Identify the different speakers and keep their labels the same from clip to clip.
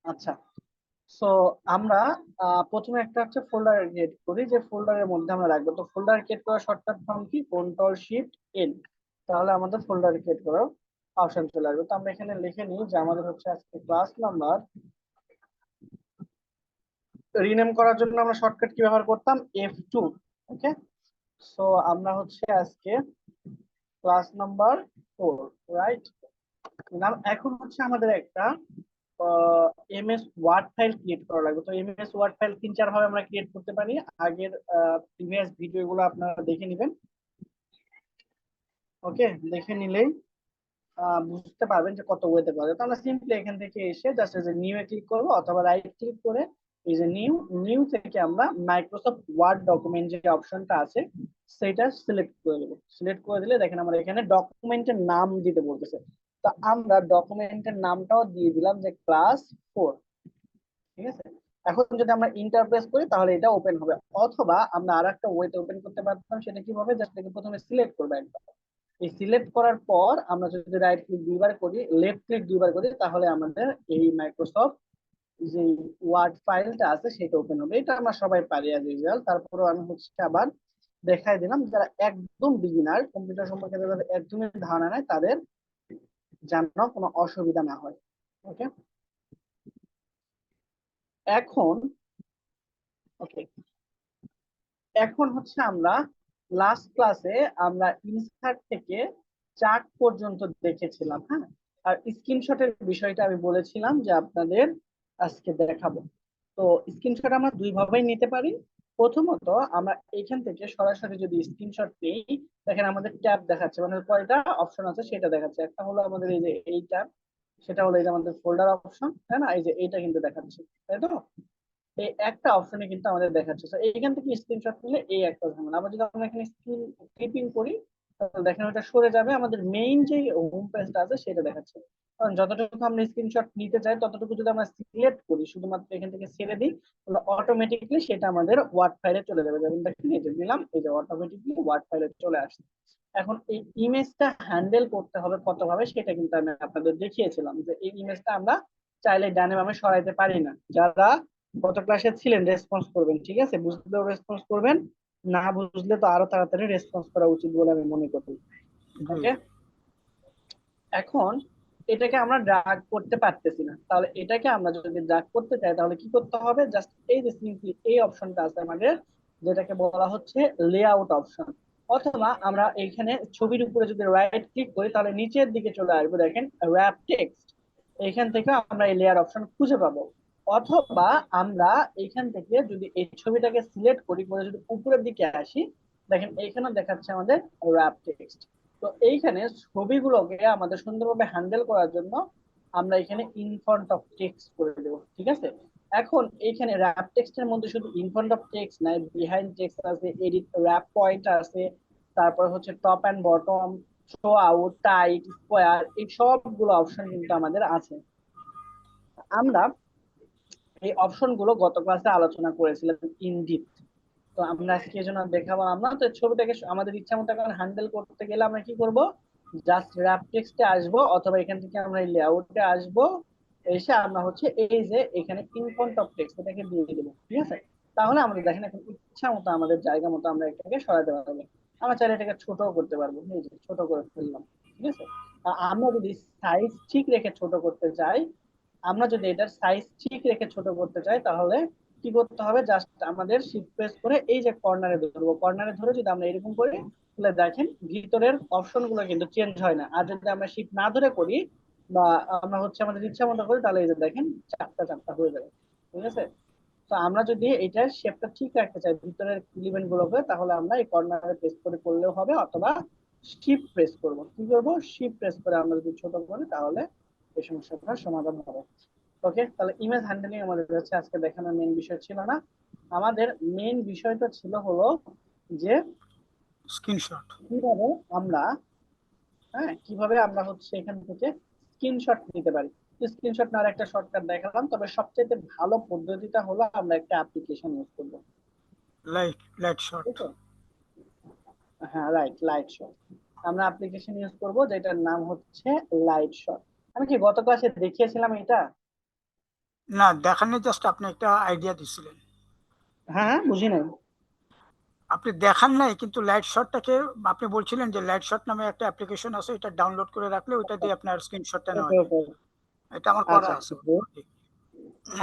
Speaker 1: আচ্ছা, সো আমরা প্রথমে একটা হচ্ছে ফোল্ডার ক্রিয়েট করি, যে ফোল্ডারের মধ্যে আমরা রাখবো। তো ফোল্ডার ক্রিয়েট করার শর্টকাট ফর্ম কি, কন্ট্রোল শিফট এন। তাহলে আমাদের ফোল্ডার ক্রিয়েট করার অপশন চলে আসবে। তো আমরা এখানে লিখে নিই যে আমাদের হচ্ছে আজকে ক্লাস নাম্বার। রিনেম করার জন্য আমরা শর্টকাট কি ব্যবহার করতাম, F2। ওকে, সো আমরা হচ্ছে আজকে ক্লাস নাম্বার 4, রাইট। এখন হচ্ছে আমাদের একটা এমএস ওয়ার্ড ফাইল ক্রিয়েট করা লাগবে। তো এমএস ওয়ার্ড ফাইল 3-4 ভাবে আমরা ক্রিয়েট করতে পারি। আগের প্রিভিয়াস ভিডিও গুলো আপনারা দেখে নেবেন। ওকে, দেখে নিলেই বুঝতে পারবেন যে কত ওয়েতে পারে। তো আমরা সিম্পলি এখান থেকে এসে জাস্ট এই যে নিউ এ ক্লিক করবো, অথবা রাইট ক্লিক করে এই যে নিউ, নিউ থেকে আমরা মাইক্রোসফট ওয়ার্ড ডকুমেন্ট যে অপশনটা আছে সেটা সিলেক্ট করে দেবো। সিলেক্ট করে দিলে দেখেন আমার এখানে ডকুমেন্টের নাম দিতে বলতেছে। তো আমরা ডকুমেন্টের নামটাও দিয়ে দিলাম যে ক্লাস 4। ঠিক আছে, এখন যদি আমরা ইন্টারপ্রেস করি তাহলে এটা ওপেন হবে, অথবা আমরা আর একটা ওয়েতে ওপেন করতে পারতাম। সেটা কিভাবে, জাস্ট প্রথমে সিলেক্ট করবো একবার। এই সিলেক্ট করার পর আমরা যদি রাইট ক্লিক 2বার করি, লেফট ক্লিক 2বার করি, তাহলে আমাদের এই মাইক্রোসফট যে ওয়ার্ড ফাইলটা আছে সেটা ওপেন হবে। এটা আমরা সবাই পারি অ্যাজ ইউজুয়াল। তারপরেও আমি হচ্ছে আবার দেখাই দিলাম, যারা একদম বিগিনার, কম্পিউটার সম্পর্কে যাদের একদমই ধারণা নাই, তাদের যেন কোনো অসুবিধা না হয়। ওকে, এখন ওকে, এখন হচ্ছে আমরা লাস্ট ক্লাসে আমরা ইনসার্ট থেকে চার্ট পর্যন্ত দেখেছিলাম। হ্যাঁ, আর স্ক্রিনশটের বিষয়টা আমি বলেছিলাম যে আপনাদের আজকে দেখাবো। তো স্ক্রিনশট আমরা দুই ভাবেই নিতে পারি। প্রথমত আমরা এখান থেকে সরাসরি যদি স্ক্রিনশট নেই, দেখেন আমাদের ট্যাব দেখাচ্ছে, মানে কয়টা অপশন আছে সেটা দেখাচ্ছে। একটা হলো আমাদের এই যে এই ট্যাব, সেটা হলো এই যে আমাদের ফোল্ডার অপশন, তাই না? এই যে এইটা কিন্তু দেখাচ্ছে, তাই তো? এই একটা অপশনে কিন্তু আমাদের দেখাচ্ছে। তো এইখান থেকে স্ক্রিনশট নিলে এই একটা ঝামেলা। আবার যদি আমরা এখানে স্ক্রিন ক্লিপিং করি, তাহলে দেখেন ওটা সরে যাবে, আমাদের মেইন যে হোম পেজটা আছে সেটা দেখাচ্ছে। কারণ যতটুকু আমরা স্ক্রিনশট নিতে চাই ততটুকু যদি আমরা সিলেক্ট করি, শুধুমাত্র এখান থেকে ছেড়ে দিই, তাহলে অটোমেটিকলি সেটা আমাদের ওয়ার্ড ফাইলে চলে যাবে। যেমন দেখেন এই যে দিলাম, এই যে অটোমেটিকলি ওয়ার্ড ফাইলে চলে আসছে। এখন এই ইমেজটা হ্যান্ডেল করতে হবে কত ভাবে সেটা কিন্তু আমি আপনাদের দেখিয়েছিলাম, যে এই ইমেজটা আমরা চাইলে ডানে বামে সরাইতে পারি না। যারা গত ক্লাসে ছিলেন রেসপন্স করবেন, ঠিক আছে? বুঝলেও রেসপন্স করবেন, না বুঝলে তো আরো তাড়াতাড়ি রেসপন্স করা উচিত বলে আমি মনে করি।
Speaker 2: হুম।
Speaker 1: ওকে, এখন এটাকে আমরা ড্রাগ করতে পারতেছি না। তাহলে এটাকে আমরা যদি ড্রাগ করতে চাই তাহলে কি করতে হবে, জাস্ট এই যে সিম্পলি এই অপশনটা আছে আমাদের, যেটাকে বলা হচ্ছে লেআউট অপশন। অথবা আমরা এইখানে ছবির উপরে যদি রাইট ক্লিক করি তাহলে নিচের দিকে চলে আসবে, দেখেন র‍্যাপ টেক্সট। এইখান থেকে আমরা এই লেয়ার অপশন খুঁজে পাবো। অথবা আমরা এইখান থেকে যদি এই ছবিটাকে সিলেক্ট করি, করে যদি উপরের দিকে আসি, দেখেন এইখানে দেখাচ্ছে আমাদের র‍্যাপ টেক্সট। তো এইখানে ছবিগুলোকে আমাদের সুন্দরভাবে হ্যান্ডেল করার জন্য আমরা এখানে ইন ফ্রন্ট অফ টেক্সট করে দেবো। ঠিক আছে, এখন এইখানে র‍্যাপ টেক্সটের মধ্যে শুধু ইন ফ্রন্ট অফ টেক্সট নাই, বিহাইন্ড টেক্সট আছে, এডিট র‍্যাপ পয়েন্ট আছে, তারপর হচ্ছে top and bottom, show out, tight, square, এই সবগুলো অপশন কিন্তু আমাদের আছে। আমরা এই অপশন গুলো গত ক্লাসে আলোচনা করেছিলাম ইন ডিপথ। তো আমরা আজকে এই জন্য দেখাবো আমরা। তো ছবিটাকে আমাদের ইচ্ছা মতো হ্যান্ডেল করতে গেলে আমরা কি করব, জাস্ট র‍্যাপ টেক্সটে আসবো, অথবা এখান থেকে আমরা এই লেআউটে আসবো। এসে আমরা হচ্ছে এই যে এখানে ইন ফ্রন্ট অফ টেক্সট এটাকে দিয়ে দেবো। ঠিক আছে, তাহলে আমাদের দেখেন এখন ইচ্ছা মতো আমাদের জায়গা মতো আমরা এটাকে সরাতে পারবো। আমরা চাইলে এটাকে ছোটও করতে পারবো, এই যে ছোট করে ফেললাম। ঠিক আছে, আর আমরা যদি সাইজ ঠিক রেখে ছোট করতে চাই, আমরা যদি এটার সাইজ ঠিক রেখে ছোট করতে চাই, তাহলে কি করতে হবে, জাস্ট আমাদের শিফট প্রেস করে এই যে কর্নারে ধরবো, কর্নারে ধরে যদি আমরা এরকম করি, তাহলে দেখেন ভিতরের অপশন গুলো কিন্তু চেঞ্জ হয় না। আর যদি আমরা শিফট না ধরে করি, বা আমরা হচ্ছে আমাদের ইচ্ছা মতো করি, তাহলে এই যে দেখেন চারটা চারটা হয়ে যাবে। ঠিক আছে, তো আমরা যদি এটার শেপটা ঠিক রাখতে চাই ভিতরের এলিমেন্ট গুলোকে, তাহলে আমরা এই কর্নারে প্রেস করে করলেও হবে, অথবা শিফট প্রেস করব। কি করব, শিফট প্রেস করে আমরা যদি ছোট করি, তাহলে এই সমস্যাটার সমাধান হবে। ওকে, তাহলে ইমেজ হ্যান্ডলিং আমাদের হচ্ছে আজকে দেখানোর মেইন বিষয় ছিল না। আমাদের মেইন বিষয়টা ছিল হলো যে
Speaker 2: স্ক্রিনশট।
Speaker 1: কিভাবে আমরা, হ্যাঁ, কিভাবে আমরা হচ্ছে এখান থেকে স্ক্রিনশট নিতে পারি। স্ক্রিনশট নেওয়ার একটা শর্টকাট দেখালাম, তবে সবচেয়ে ভালো পদ্ধতিটা হলো আমরা একটা অ্যাপ্লিকেশন ইউজ করবো।
Speaker 2: Light shot.
Speaker 1: ঠিক আছে, হ্যাঁ, রাইট, লাইট শট। আমরা অ্যাপ্লিকেশন ইউজ করব যেটার নাম হচ্ছে লাইট শট। আমি কি গত ক্লাসে দেখিয়েছিলাম এটা?
Speaker 2: না দেখাননি, জাস্ট আপনি একটা আইডিয়া দিছিলেন।
Speaker 1: হ্যাঁ হ্যাঁ, বুঝি নাই।
Speaker 2: আপনি দেখান নাই, কিন্তু লাইট শটটাকে আপনি বলছিলেন যে লাইট শট নামে একটা অ্যাপ্লিকেশন আছে, এটা ডাউনলোড করে রাখলে ওইটা দিয়ে আপনার স্ক্রিনশটটা নেওয়া
Speaker 1: ওকে
Speaker 2: যায়।
Speaker 1: ওকে।
Speaker 2: এটা আমার করা
Speaker 1: আচ্ছা
Speaker 2: আছে
Speaker 1: good.
Speaker 2: অলরেডি।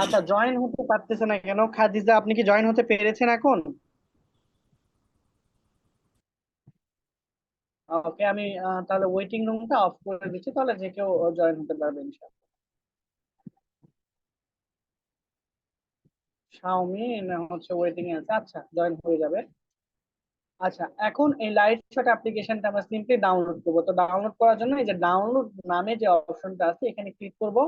Speaker 1: আচ্ছা, জয়েন হতে পারতেছে না কেন খাদিজা? আপনি কি জয়েন হতে পেরেছেন এখন? ওকে, আমি তাহলে ওয়েটিং রুমটা অফ করে দিচ্ছি, তাহলে যে কেউ জয়েন হতে পারবে ইনশাআল্লাহ। শাওমি না হচ্ছে ওয়েটিং এ আছে, আচ্ছা জয়েন হয়ে যাবে। আচ্ছা, এখন এই লাইট শট অ্যাপ্লিকেশনটা আমরা সিম্পলি ডাউনলোড করবো। তো ডাউনলোড করার জন্য এই যে ডাউনলোড নামে যে অপশনটা আছে এখানে ক্লিক করব।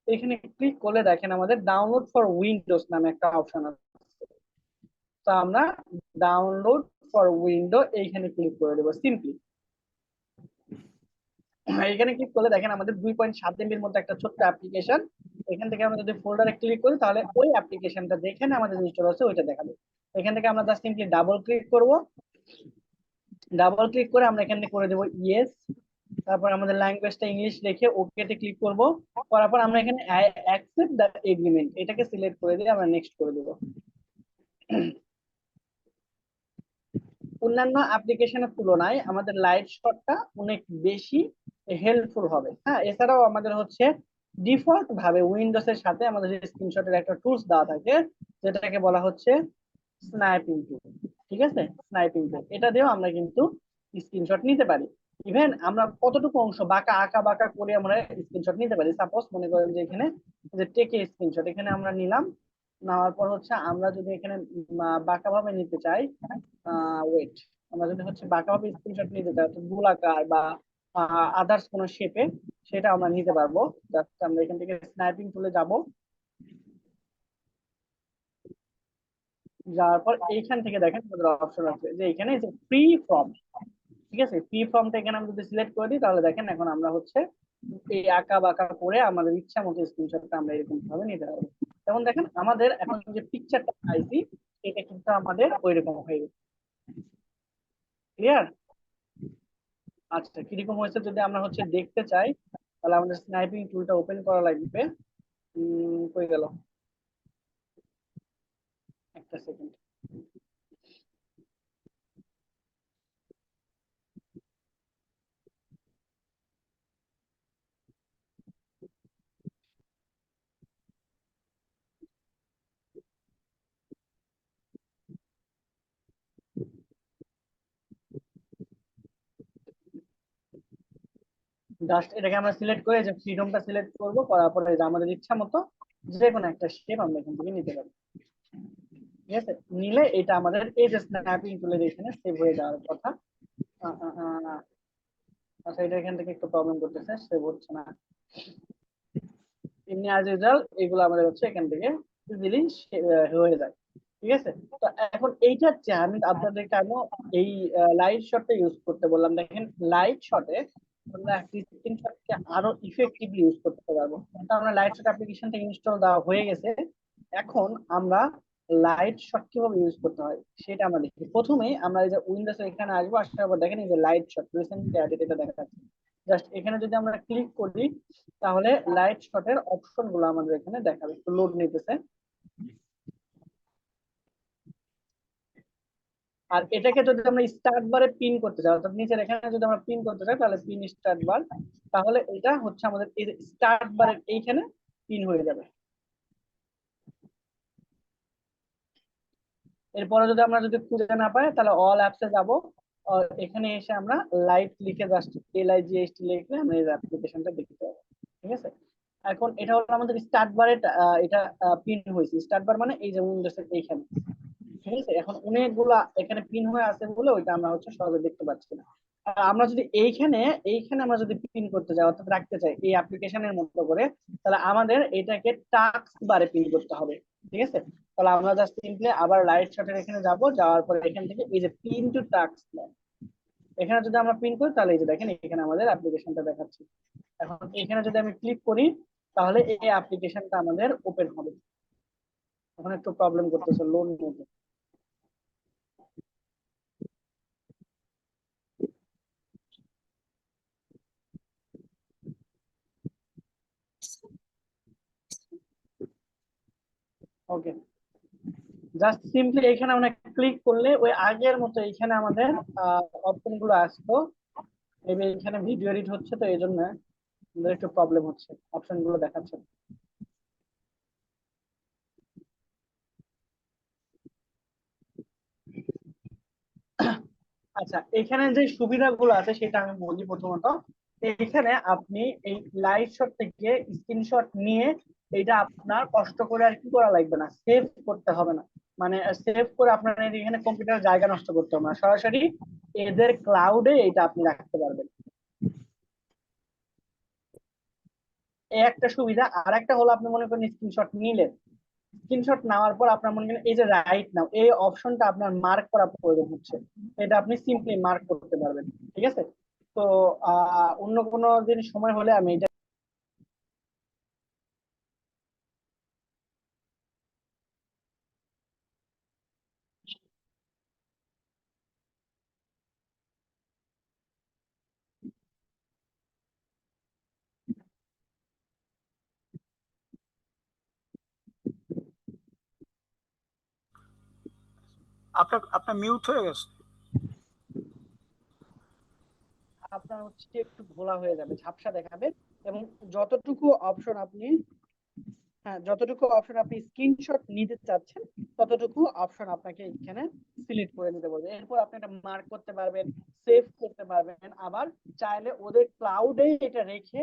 Speaker 1: এখানে ক্লিক করলে দেখেন আমাদের ডাউনলোড ফর উইন্ডোজ নামে একটা অপশন আছে। তো আমরা ডাউনলোড ফর উইন্ডো এইখানে ক্লিক করে দেবো সিম্পলি। এখানে ক্লিক করলে দেখেন আমাদের 2.7 MB মধ্যে একটা ছোট্ট অ্যাপ্লিকেশন। এখান থেকে আমরা যদি ফোল্ডারে ক্লিক করি তাহলে ওই অ্যাপ্লিকেশনটা যেখানে আমাদের ইনস্টল আছে ওইটা দেখাবে। এখান থেকে আমরা জাস্ট সিম্পলি ডাবল ক্লিক করব। ডাবল ক্লিক করে আমরা এখানে করে দেবো ইয়েস। তারপর আমাদের ল্যাঙ্গুয়েজটা ইংলিশ রেখে ওকে তে ক্লিক করব। করার পর আমরা এখানে অ্যাকসেপ্ট দ্য এগ্রিমেন্ট এটাকে সিলেক্ট করে দিয়ে আমরা নেক্সট করে দেবো। অন্যান্য অ্যাপ্লিকেশনের তুলনায় আমাদের লাইট শটটা অনেক বেশি হেল্পফুল হবে। হ্যাঁ, এছাড়াও আমাদের হচ্ছে ডিফল্ট ভাবে উইন্ডোজ এর সাথে আমাদের স্ক্রিনশটের একটা টুলস দেওয়া থাকে, যেটাকে বলা হচ্ছে স্নাইপিং টুল। ঠিক আছে, স্নাইপিং টুল এটা দিয়েও আমরা কিন্তু স্ক্রিনশট নিতে পারি। ইভেন আমরা কতটুকু অংশ বাঁকা আঁকা বাঁকা করে আমরা স্ক্রিনশট নিতে পারি। সাপোজ মনে করেন যে এখানে যে টেকে স্ক্রিনশট এখানে আমরা নিলাম। নেওয়ার পর হচ্ছে আমরা যদি এখানে বাঁকা ভাবে নিতে চাই, ওয়েট, আমরা যদি হচ্ছে বাঁকাভাবে স্ক্রিনশট নিতে চাই তো গোলাকার বা আদার্স কোনো শেপে, সেটা আমরা নিতে পারবো। জাস্ট আমরা এখান থেকে স্ন্যাপিং টুলে যাব। যাওয়ার পর এইখান থেকে দেখেন আমাদের অপশন আছে যে এখানে যে ফ্রি ফর্ম। ঠিক আছে, ফ্রি ফর্মটা এখানে আমরা যদি সিলেক্ট করে দিই তাহলে দেখেন এখন আমরা হচ্ছে এই আঁকা বাঁকা করে আমাদের ইচ্ছা মতো স্ক্রিনশটটা আমরা এরকম ভাবে নিতে পারবো। যেমন দেখেন আমাদের এখন যে পিকচারটা পাইছি এটা কিন্তু আমাদের ওইরকম হয়ে গেছে। ক্লিয়ার? আচ্ছা, কিরকম হয়েছে যদি আমরা হচ্ছে দেখতে চাই তাহলে আমাদের স্নাইপিং টুলটা ওপেন করা লাগবে। কই গেল? একটা সেকেন্ড। জাস্ট এটাকে আমরা সিলেক্ট করে যে ফ্রিডমটা সিলেক্ট করব, করার পরে যে আমাদের ইচ্ছা মতো যে কোনো একটা শেপ আমরা এখান থেকে নিতে পারি। ঠিক আছে, নিলে এটা আমাদের এই যে স্ন্যাপিং টুলের এখানে সেভ হয়ে যাওয়ার কথা। আহ, আহ, আহ, আচ্ছা, এটা এখান থেকে একটু প্রবলেম করতেছে, সেভ হচ্ছে না। এমনি অ্যাজ ইউজুয়াল এগুলো আমাদের হচ্ছে এখান থেকে ইজিলি হয়ে যায়। ঠিক আছে, তো এখন এইটার চেয়ে আমি আপনাদের কেন এই লাইট শটটা ইউজ করতে বললাম, দেখেন লাইট শটে আমরা স্ক্রিনশটকে আরো ইফেক্টিভলি ইউজ করতে পারবো। তো আমরা লাইট শট অ্যাপ্লিকেশনটা ইনস্টল দেওয়া হয়ে গেছে। এখন আমরা লাইট শট কিভাবে ইউজ করতে হয় সেটা আমরা দেখি। প্রথমে আমরা এই যে উইন্ডোজ এখানে আসবো, আসার পর দেখেন এই যে লাইট শট রিসেন্টলি অ্যাডেড এটা দেখা যাচ্ছে। জাস্ট এখানে যদি আমরা ক্লিক করি তাহলে লাইট শটের অপশন গুলো আমাদের এখানে দেখাবে। একটু লোড নিতেছে। আর এটাকে যদি আমরা স্টার্ট বারে পিন করতে চাই, অর্থাৎ নিচের এখানে যদি আমরা পিন করতে চাই তাহলে পিন স্টার্ট বার, তাহলে এটা হচ্ছে আমাদের এই স্টার্ট বারের এইখানে পিন হয়ে যাবে। এরপরে যদি আমরা যদি খুঁজে না পাই তাহলে অল অ্যাপসে যাব। এখানে এসে আমরা লাইট লিখে জাস্ট LIGHT লিখলে আমরা এই অ্যাপ্লিকেশনটা দেখতে পাবো। ঠিক আছে, এখন এটা হলো আমাদের স্টার্ট বারে এটা পিন হয়েছে। স্টার্ট বার মানে এই যে উইন্ডোজের এইখানে। ঠিক আছে, এখন অনেকগুলা এখানে পিন হয়ে আছে বলে ওইটা আমরা হচ্ছে সহজে দেখতে পাচ্ছি না। আর আমরা যদি এইখানে এইখানে আমরা যদি পিন করতে চাই অর্থাৎ রাখতে চাই এই অ্যাপ্লিকেশনের মতো করে, তাহলে আমাদের এটাকে টাস্ক বারে পিন করতে হবে। ঠিক আছে, তাহলে আমরা জাস্ট সিম্পলি আবার লাইট শটের এখানে যাব, যাওয়ার পরে এখান থেকে এই যে পিন টু টাস্ক, এখানে যদি আমরা পিন করি তাহলে এই যে দেখেন এখানে আমাদের অ্যাপ্লিকেশনটা দেখাচ্ছে। এখন এখানে যদি আমি ক্লিক করি তাহলে এই অ্যাপ্লিকেশনটা আমাদের ওপেন হবে। এখন একটু প্রবলেম করতেছে লোড নিতে। ওকে, জাস্ট সিম্পলি এখানে আমরা ক্লিক করলে ওই আগের মতো এখানে আমাদের অপশন গুলো আসতো। মেবি এখানে ভিডিও এডিট হচ্ছে তো এই জন্য আমাদের একটু প্রবলেম হচ্ছে, অপশন গুলো দেখাচ্ছে না। আচ্ছা, এখানে যে সুবিধাগুলো আছে সেটা আমি বলি প্রথমত। এখানে আপনি এই লাইভ শট থেকে স্ক্রিনশট নিয়ে এটা আপনার কষ্ট করে আর কি করা লাগবে না, সেভ করতে হবে না। মানে সেভ করে আপনার এখানে কম্পিউটার জায়গা নষ্ট করতে হবে না, সরাসরি এদের ক্লাউডে এটা আপনি রাখতে পারবেন। এই একটা সুবিধা। আর একটা হলো আপনি মনে করেন স্ক্রিনশট নিলেন, স্ক্রিনশট নেওয়ার পর আপনার মনে করেন এই যে রাইট নাও এই অপশনটা আপনার মার্ক করা প্রয়োজন হচ্ছে, এটা আপনি সিম্পলি মার্ক করতে পারবেন। ঠিক আছে? তো অন্য কোনো দিন সময় হলে আমি এটা
Speaker 2: আপনার আপনার মিউট হয়ে গেছে।
Speaker 1: আপনার হচ্ছে একটু ঘোলা হয়ে যাবে, ঝাপসা দেখাবে। এবং যতটুকু অপশন আপনি, হ্যাঁ, যতটুকু অপশন আপনি স্ক্রিনশট নিতে চাচ্ছেন ততটুকু অপশন আপনাকে এখানে সিলেক্ট করে নিতে বলবে। এরপর আপনি এটা মার্ক করতে পারবেন, সেভ করতে পারবেন, আবার চাইলে ওদের ক্লাউডে এটা রেখে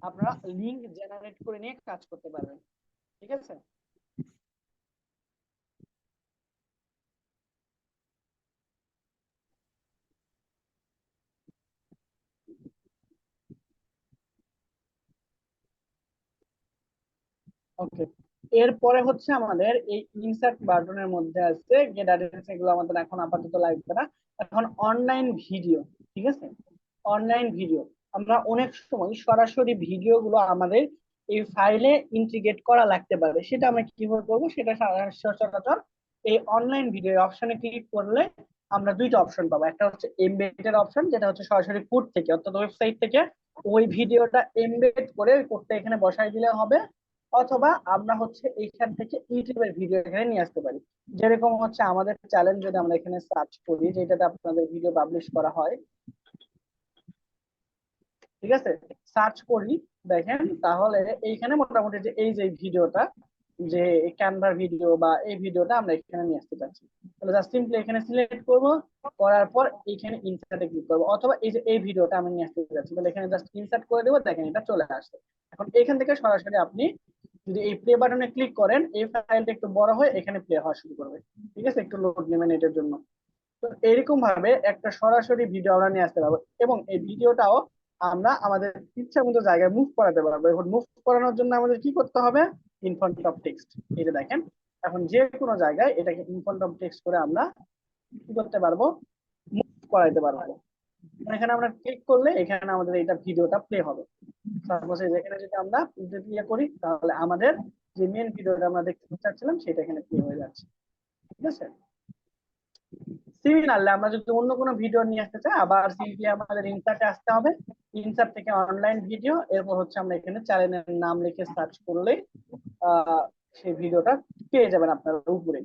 Speaker 1: আপনারা লিংক জেনারেট করে নিয়ে কাজ করতে পারবেন। ঠিক আছে? ওকে, এরপরে হচ্ছে আমাদের এই ইনসার্ট বাটনের মধ্যে আছে গেট অ্যাড্রেস, এগুলো আমাদের এখন আপাতত লাগবে না। এখন অনলাইন ভিডিও। ঠিক আছে? অনলাইন ভিডিও আমরা অনেক সময় সরাসরি ভিডিও গুলো আমাদের এই ফাইলে ইন্টিগ্রেট করা লাগতে পারে, সেটা আমরা কিভাবে করবো সেটা সচরাচর এই অনলাইন ভিডিও অপশনে ক্লিক করলে আমরা দুইটা অপশন পাবো। একটা হচ্ছে এমবেডেড অপশন, যেটা হচ্ছে সরাসরি কোড থেকে অর্থাৎ ওয়েবসাইট থেকে ওই ভিডিওটা এমবেড করে কোডটা এখানে বসাই দিলে হবে। অথবা আমরা হচ্ছে এইখান থেকে ইউটিউবের ভিডিও এখানে নিয়ে আসতে পারি। যেরকম হচ্ছে আমাদের চ্যানেল যদি আমরা এখানে সার্চ করি যেটাতে আপনাদের ভিডিও পাবলিশ করা হয়, ঠিক আছে, সার্চ করি, দেখেন তাহলে এইখানে মোটামুটি যে এই যে ভিডিওটা, যে ক্যানভার ভিডিও বা এই ভিডিওটা আমরা এখানে নিয়ে আসতে চাচ্ছি, তাহলে জাস্ট সিম্পলি এখানে সিলেক্ট করব, করার পর এইখানে ইনসার্টে ক্লিক করব। অথবা এই যে এই ভিডিওটা আমি নিয়ে আসতে চাচ্ছি, তাহলে এখানে জাস্ট ইনসার্ট করে দেবো, দেখেন এটা চলে আসছে। এখন এখান থেকে সরাসরি আপনি যদি এই প্লে বাটনে ক্লিক করেন এই ফাইলটা একটু বড় হয়ে এখানে প্লে হওয়া শুরু করবে। ঠিক আছে? একটু লোড নেবেন এটার জন্য। তো এরকম ভাবে একটা সরাসরি ভিডিও আমরা নিয়ে আসতে পারবো, এবং এই ভিডিওটাও আমরা আমাদের ইচ্ছা মতো জায়গায় মুভ করাতে পারবো। এখন মুভ করানোর জন্য আমাদের কি করতে হবে? ইনফ্রন্ট অফ টেক্সট, এই যে দেখেন, এখন যে কোনো জায়গায় এটাকে ইনফ্রন্ট অফ টেক্সট করে আমরা কি করতে পারবো? মুভ করাইতে পারবো। এখানে আমরা ক্লিক করলে এখানে আমাদের এটা ভিডিওটা প্লে হবে। সাপোজ এখানে যদি আমরা ইয়ে করি তাহলে আমাদের যে মেন ভিডিওটা আমরা দেখতে চাচ্ছিলাম সেটা এখানে প্লে হয়ে যাচ্ছে। ঠিক আছে? সিমিলারলি আমরা যদি অন্য কোনো ভিডিও নিয়ে আসতে চাই আবার সিম্পলি আমাদের ইনসার্টে আসতে হবে। ইনসার্ট থেকে অনলাইন ভিডিও, এরপর হচ্ছে আমরা এখানে চ্যানেলের নাম লিখে সার্চ করলেই আহ সেই ভিডিওটা পেয়ে যাবেন আপনার উপরে।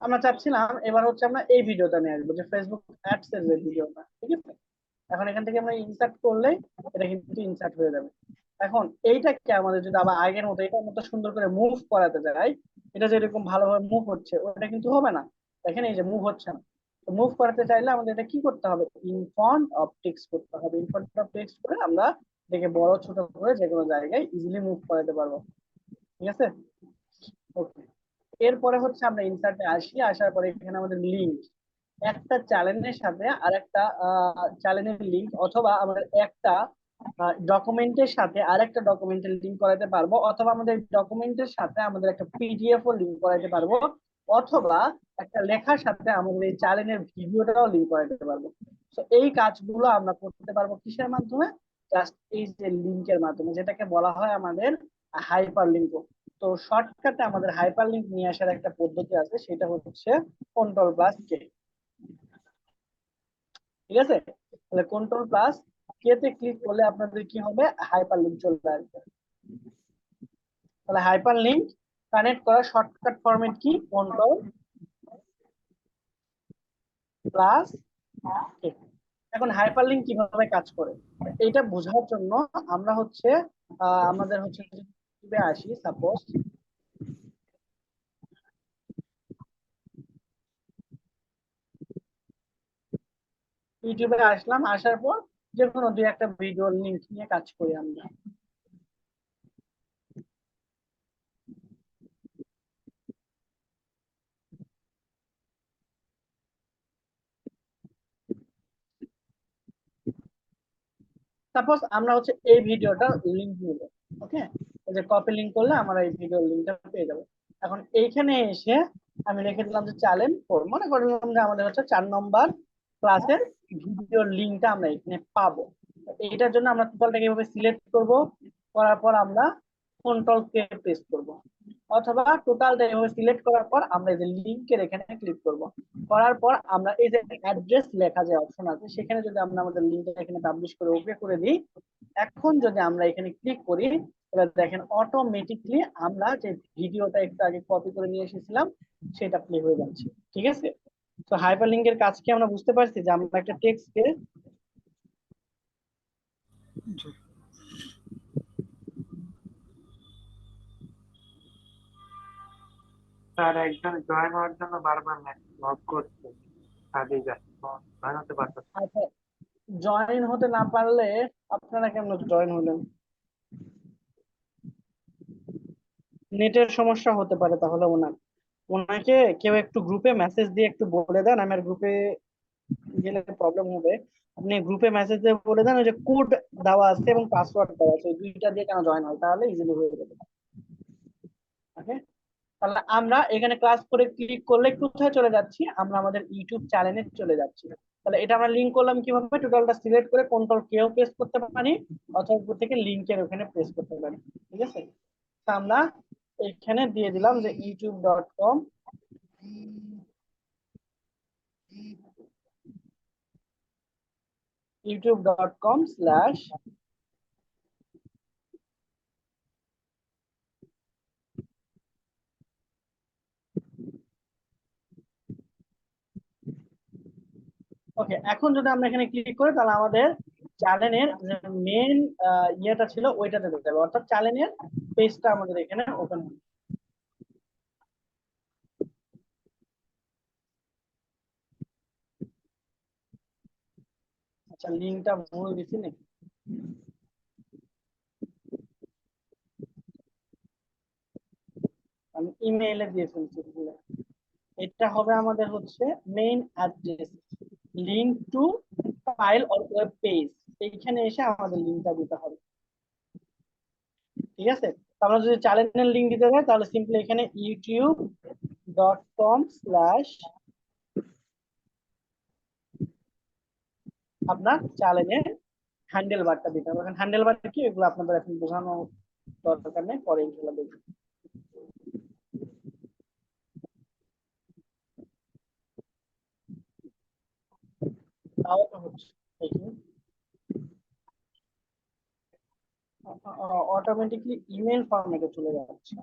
Speaker 1: আমরা চাচ্ছিলাম এবার হচ্ছে আমরা এই ভিডিওটা নিয়ে আসবো, যে ফেসবুক অ্যাডস এর যে ভিডিওটা। ঠিক আছে? এখন এখান থেকে আমরা ইনসার্ট করলেই এটা কিন্তু ইনসার্ট হয়ে যাবে। এখন এইটাকে আমাদের যদি আবার আগের মতো এটার মতো সুন্দর করে মুভ করাতে যাই, এটা যেরকম ভালোভাবে মুভ হচ্ছে ওটা কিন্তু হবে না। দেখেন এই যে মুভ হচ্ছে না। তো মুভ করাতে চাইলে আমাদের এটা কি করতে হবে? ইনফ্রন্ট অফ টেক্সট করতে হবে। ইনফ্রন্ট অফ টেক্সট করে আমরা এটাকে বড় ছোট করে যে কোনো জায়গায় ইজিলি মুভ করাতে পারবো। ঠিক আছে? ওকে, এরপরে হচ্ছে আমরা ইনসার্টে আসি, আসার পরে এখানে আমাদের লিঙ্ক, একটা চ্যানেলের সাথে আরেকটা চ্যানেলের লিংক, অথবা আমাদের একটা ডকুমেন্টের সাথে আরেকটা ডকুমেন্টের লিংক করাতে পারবো, অথবা আমাদের ডকুমেন্টের সাথে আমাদের একটা পিডিএফ ও লিংক করাতে পারবো, অথবা একটা লেখার সাথে আমাদের এই চ্যানেলের ভিডিওটাও লিংক করাতে পারবো। তো এই কাজগুলো আমরা করতে পারবো কিসের মাধ্যমে? জাস্ট এই যে লিংকের মাধ্যমে, যেটাকে বলা হয় আমাদের হাইপার লিংক। তো শর্টকাটে আমাদের হাইপার লিংক নিয়ে আসার একটা পদ্ধতি আছে, সেটা হচ্ছে কন্ট্রোল প্লাস কে। ঠিক আছে? তাহলে কন্ট্রোল প্লাস কে তে ক্লিক করলে আপনাদের কি হবে, হাইপার লিংক চলে আসবে। তাহলে হাইপার লিংক কানেক্ট করার শর্টকাট ফরম্যাট কি, কন্ট্রোল প্লাস। এখন হাইপার লিংক কিভাবে কাজ করে এইটা বোঝার জন্য আমরা হচ্ছে আমাদের হচ্ছে ইউটিউবে আসি, সাপোজ ইউটিউবে আসলাম, আসার পর যে কোনো দুই একটা ভিডিও লিংক নিয়ে কাজ করি আমরা। সাপোজ আমরা হচ্ছে এই ভিডিওটা লিংক নিব, ওকে, এই যে কপি লিংক করলে আমরা এই ভিডিওর লিংকটা পেয়ে যাবো। এখন এইখানে এসে আমি লিখে দিলাম যে চ্যানেল 4, মনে করলাম যে আমাদের হচ্ছে 4 নম্বর ক্লাসের ভিডিওর লিংকটা আমরা এখানে পাবো। এটার জন্য আমরা টোটালটাকে এভাবে সিলেক্ট করব, করার পর আমরা কন্ট্রোল কে প্রেস করব, অথবা টোটালটা এভাবে সিলেক্ট করার পর আমরা এই যে লিংকের এখানে ক্লিক করব, করার পর আমরা এই যে অ্যাড্রেস লেখা যে অপশন আছে সেখানে যদি আমরা আমাদের লিংকটা এখানে পাবলিশ করে ওকে করে দিই, এখন যদি আমরা এখানে ক্লিক করি তাহলে দেখেন অটোমেটিকলি আমরা যে ভিডিওটা একটু আগে কপি করে নিয়ে এসেছিলাম সেটা প্লে হয়ে যাচ্ছে। ঠিক আছে, তো হাইপারলিংকের কাজ কি আমরা বুঝতে পারছি যে আমরা একটা টেক্সটকে
Speaker 2: জি।
Speaker 3: স্যার একজন জয়েন হওয়ার জন্য বারবার লগ করছে, কাজেই যাচ্ছে, জয়েন হতে পারতেছে না।
Speaker 1: আচ্ছা, জয়েন হতে না পারলে আপনারা কেমন জয়েন হলেন? নেটের সমস্যা হতে পারে তাহলে ওনাকে কেউ একটু গ্রুপে মেসেজ দিয়ে একটু বলে দেন, আমার গ্রুপে গেলে প্রবলেম হবে। আপনি গ্রুপে মেসেজ দিয়ে বলে দেন ওই যে কোড দেওয়া আছে এবং পাসওয়ার্ড দেওয়া আছে, ওই দুইটা দিয়ে কেন জয়েন হয়, তাহলে ইজিলি হয়ে যাবে। ওকে, তাহলে আমরা এখানে ক্লাস করে ক্লিক করলে কোথায় চলে যাচ্ছি, আমরা আমাদের ইউটিউব চ্যানেলে চলে যাচ্ছি। তাহলে এটা আমরা লিংক করলাম কিভাবে, টোটালটা সিলেক্ট করে কন্ট্রোল কেও প্রেস করতে পারি, অথবা উপর থেকে লিংকের ওখানে প্রেস করতে পারি। ঠিক আছে, তা আমরা এখানে দিয়ে দিলাম যে youtube.com youtube.com/। ওকে, এখন যদি আমরা এখানে ক্লিক করি তাহলে আমাদের চ্যানেলের যে মেন ইয়েটা ছিল ওইটাতে দেখতে হবে, অর্থাৎ চ্যানেলের পেজটা আমাদের এখানে ওপেন হবে। আচ্ছা, লিংকটা ভুল দিছি নাকি? আমি ইমেইলে দিয়ে ফেলছি ভুলে। এটা হবে আমাদের হচ্ছে main address, link two file or web page, এইখানে এসে আমাদের লিংকটা দিতে হবে। ঠিক আছে, তো আমরা যদি চ্যানেলের লিংক দিতে চাই তাহলে সিম্পলি এখানে youtube.com/ আপনার চ্যানেলের হ্যান্ডেল বারটা দিতে হবে। এখন হ্যান্ডেল বারটা কি এগুলো আপনাদের এখন বোঝানো দরকার নেই, পরে এগুলো দেখবেন। তাও তো হচ্ছে অটোমেটিকলি ইমেল ফরম্যাটে চলে যাচ্ছে।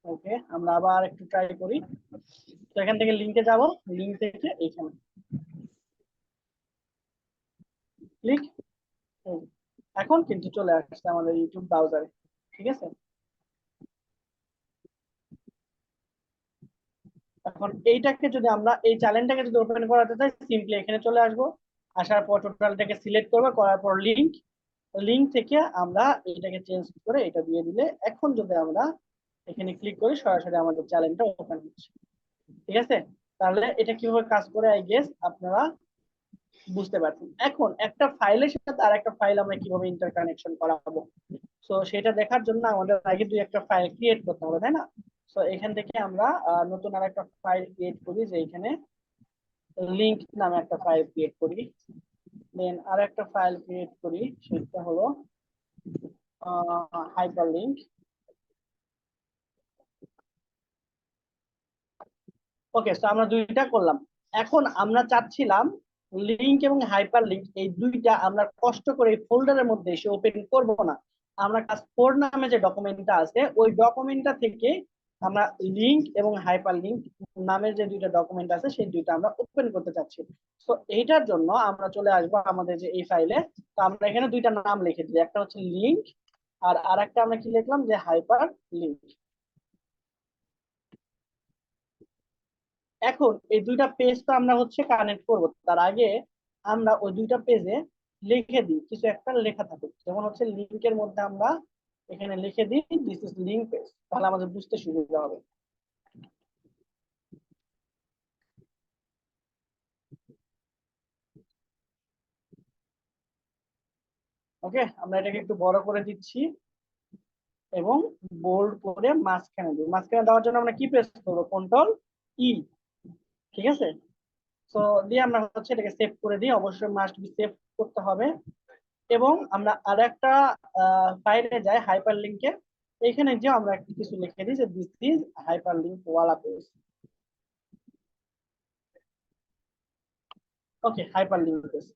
Speaker 1: ওকে, আমরা আবার একটু ট্রাই করি। তো এখান থেকে লিংকে যাব, লিংক থেকে এইখানে ক্লিক, এখন কিন্তু চলে আসছে আমাদের ইউটিউব ব্রাউজারে। ঠিক আছে, এখন এইটাকে যদি আমরা এই চ্যানেলটাকে যদি ওপেন করাতে চাই সিম্পলি এখানে চলে আসবো, আসার পর টোটালটাকে সিলেক্ট করবো, করার পর লিংক, লিংক থেকে আমরা এটাকে চেঞ্জ করে এটা দিয়ে দিলে এখন যদি আমরা এখানে ক্লিক করি সরাসরি আমাদের চ্যানেলটা ওপেন হচ্ছে। ঠিক আছে, তাহলে এটা কিভাবে কাজ করে আই গেস আপনারা বুঝতে পারছেন। এখন একটা ফাইলের সাথে আর একটা ফাইল আমরা কিভাবে ইন্টারকানেকশন করাবো, তো সেটা দেখার জন্য আমাদের আগে দুই একটা ফাইল ক্রিয়েট করতে হবে, তাই না? তো এখান থেকে আমরা নতুন আর একটা ফাইল ক্রিয়েট করি, যে এখানে লিংক নামে একটা ফাইল ক্রিয়েট করি, দেন আর একটা ফাইল ক্রিয়েট করি, সেটা হলো হাইপার লিংক। ওকে, তো আমরা দুইটা করলাম। এখন আমরা চাচ্ছিলাম লিংক এবং হাইপার লিংক এই দুইটা আমরা কষ্ট করে ফোল্ডারের মধ্যে এসে ওপেন করব না। আমরা ক্লাস 4 নামে যে ডকুমেন্টটা আছে ওই ডকুমেন্টটা থেকে আমরা লিংক এবং হাইপার লিংক নামের যে দুইটা ডকুমেন্ট আছে সেই দুইটা আমরা ওপেন করতে চাচ্ছি। তো এইটার জন্য আমরা চলে আসবো আমাদের যে এই ফাইলে। তো আমরা এখানে দুইটা নাম লিখে দিই, একটা হচ্ছে লিংক আর আরেকটা আমরা কি লিখলাম যে হাইপার লিংক। এখন এই দুইটা পেজ তো আমরা হচ্ছে কানেক্ট করব, তার আগে আমরা ওই দুইটা পেজে লিখে দিই কিছু একটা লেখা থাকুক, যেমন হচ্ছে লিংকের মধ্যে আমরা এখানে লিখে দিই দিস ইজ লিংক পেজ, তাহলে আমাদের বুঝতে সুবিধা হবে। ওকে, আমরা এটাকে একটু বড় করে দিচ্ছি এবং বোল্ড করে মাঝখানে দিই। মাঝখানে দেওয়ার জন্য আমরা কি প্রেস করবো, কন্ট্রোল ই। ঠিক আছে, তো দিয়ে আমরা হচ্ছে এটাকে সেভ করে দিই, অবশ্যই মাস্ট বি সেভ করতে হবে। এবং আমরা আর একটা ফাইলে যাই হাইপার লিংকে, এখানে যে আমরা কিছু লিখে দিই যে দিস ইজ হাইপার লিংক ওয়ালা পেজ। ওকে, হাইপার লিংক পেজ,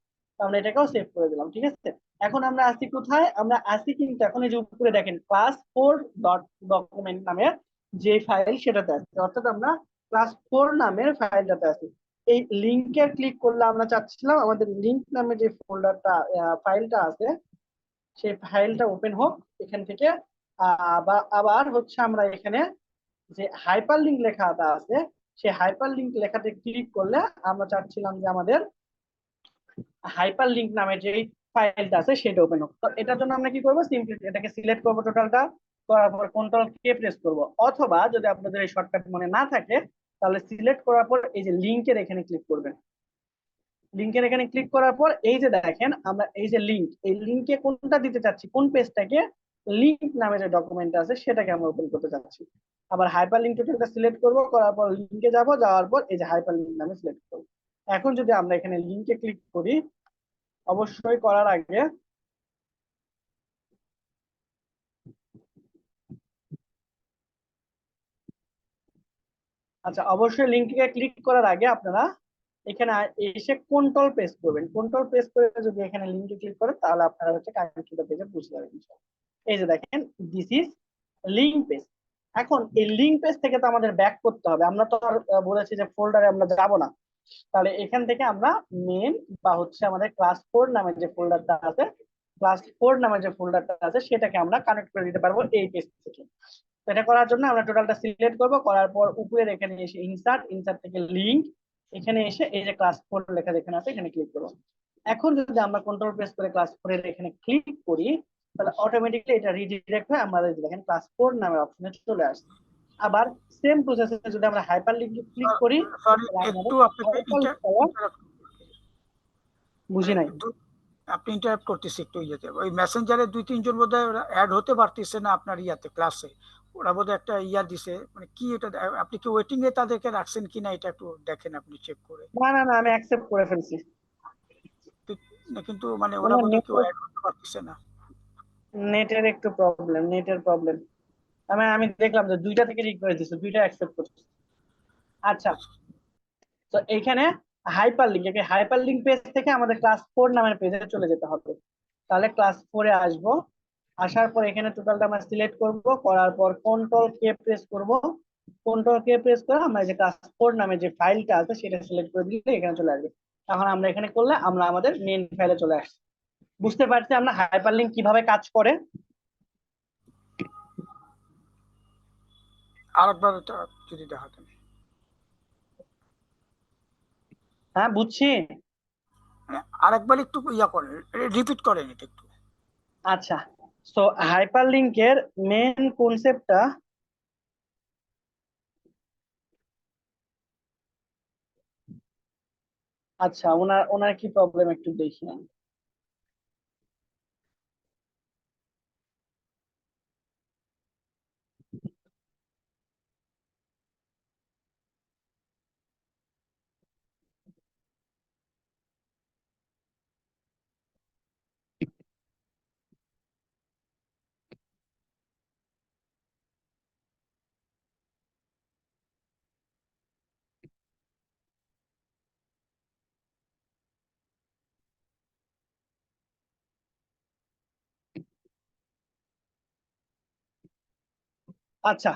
Speaker 1: আমরা এটাকেও সেভ করে দিলাম। ঠিক আছে, এখন আমরা আসি কোথায়, আমরা আসি কিন্তু এখন এই যে উপরে দেখেন ক্লাস 4 ডট ডকুমেন্ট নামের যে ফাইল সেটাতে আছে, অর্থাৎ আমরা ক্লাস 4 নামের ফাইলটাতে আছি। এই লিংকে ক্লিক করলে আমরা চাচ্ছিলাম আমাদের লিংক নামে যে ফোল্ডারটা ফাইলটা আছে সেই ফাইলটা ওপেন হোক এখান থেকে। বা আবার হচ্ছে আমরা এখানে যে হাইপার লিংক লেখাটা আছে সেই হাইপার লিংক লেখাতে ক্লিক করলে আমরা চাচ্ছিলাম যে আমাদের হাইপার লিংক নামের যে ফাইলটা আছে সেটা ওপেন হোক। তো এটার জন্য আমরা কি করবো, সিম্পলি এটাকে সিলেক্ট করবো টোটালটা, করার পর কন্ট্রোল কে প্রেস করব, অথবা যদি আপনাদের এই শর্টকাট মনে না থাকে তাহলে সিলেক্ট করার পর এই যে লিংকের এখানে ক্লিক করবেন। লিংকের এখানে ক্লিক করার পর এই যে দেখেন আমরা এই যে লিংক, এই লিংকে কোনটা দিতে চাচ্ছি, কোন পেজটাকে, লিংক নামে যে ডকুমেন্ট আছে সেটাকে আমরা ওপেন করতে চাচ্ছি। আবার হাইপার লিংক টোটালটা সিলেক্ট করব, করার পর লিংকে যাব, যাওয়ার পর এই যে হাইপার লিংক নামে সিলেক্ট করব। এখন যদি আমরা এখানে লিংকে ক্লিক করি, অবশ্যই করার আগে আচ্ছা, অবশ্যই লিংকে ক্লিক করার আগে আপনারা এখানে এসে কন্ট্রোল প্রেস করবেন। কন্ট্রোল প্রেস করে যদি এখানে লিংকে ক্লিক করেন তাহলে আপনারা হচ্ছে কানেক্টেড পেজে বুঝতে পারবেন। এই যে দেখেন দিস ইজ লিংক পেজ। এখন এই লিংক পেজ থেকে তো আমাদের ব্যাক করতে হবে, আমরা তো আর বলেছি যে ফোল্ডারে আমরা যাব না। তাহলে এখান থেকে আমরা মেন বা হচ্ছে আমাদের ক্লাস 4 নামের যে ফোল্ডারটা আছে, ক্লাস 4 নামের যে ফোল্ডারটা আছে সেটাকে আমরা কানেক্ট করে দিতে পারবো এই পেজ থেকে। তো এটা করার জন্য আমরা টোটালটা সিলেক্ট করব, করার পর উপরের এখানে এসে ইনসার্ট, ইনসার্ট থেকে লিংক, এখানে এসে এই যে ক্লাস 4 লেখা যেখানে আছে এখানে ক্লিক করব। এখন যদি আমরা কন্ট্রোল প্রেস করে ক্লাস 4 এর এখানে ক্লিক করি তাহলে অটোমেটিক্যালি এটা রিডিরেক্ট হয়ে আমাদের দেখেন ক্লাস 4 নামের অপশনে চলে আসছে। আবার সেম প্রসেসে যদি আমরা হাইপার লিংকে ক্লিক করি
Speaker 2: সরি,
Speaker 1: তাহলে
Speaker 2: একটু আপনাকে
Speaker 1: আমাদের বুঝি নাই।
Speaker 2: আপনি ইন্টারাপ্ট করতেছি একটু ইয়েতে, ওই মেসেঞ্জারে 2-3 জন বোধহয় অ্যাড হতে পারতেছে না আপনার ইয়াতে ক্লাসে, ওরা বোধহয় একটা ইয়া দিছে, মানে কি এটা, আপনি কি ওয়েটিং এ তাদেরকে রাখছেন কিনা এটা একটু দেখেন আপনি চেক করে।
Speaker 1: না না না, আমি অ্যাকসেপ্ট করে ফেলছি।
Speaker 2: কিন্তু মানে ওরা বোধহয় কেউ অ্যাড হতে পারতেছে না।
Speaker 1: নেটের একটু প্রবলেম, নেটের প্রবলেম। আমি দেখলাম যে দুইটা থেকে রিকোয়েস্ট দিছে, দুইটা অ্যাকসেপ্ট করছে। আচ্ছা, তো এইখানে hyper link, hyper link page থেকে আমাদের ক্লাস 4 নামের পেজে চলে যেতে হবে। তাহলে ক্লাস 4 এ আসবো, আসার পর এখানে টোটালটা আমরা সিলেক্ট করব, করার পর কন্ট্রোল কে প্রেস করব। কন্ট্রোল কে প্রেস করে আমরা যে ক্লাস 4 নামে যে ফাইলটা আছে সেটা সিলেক্ট করে দিলে এখানে চলে আসবে। এখন আমরা এখানে করলে আমরা আমাদের মেইন ফাইলে চলে আসছি। বুঝতে পারছি আমরা হাইপার লিংক কিভাবে কাজ করে।
Speaker 2: আরেকবার এটা যদি দেখাতেন।
Speaker 1: হ্যাঁ, বুঝছি।
Speaker 2: মানে আরেকবার একটু ইয়া করেন, রিপিট করেন এটা একটু।
Speaker 1: আচ্ছা, তো হাইপার লিংকের মেইন কনসেপ্টটা, আচ্ছা ওনার ওনার কি প্রবলেম একটু দেখি আমি। আচ্ছা,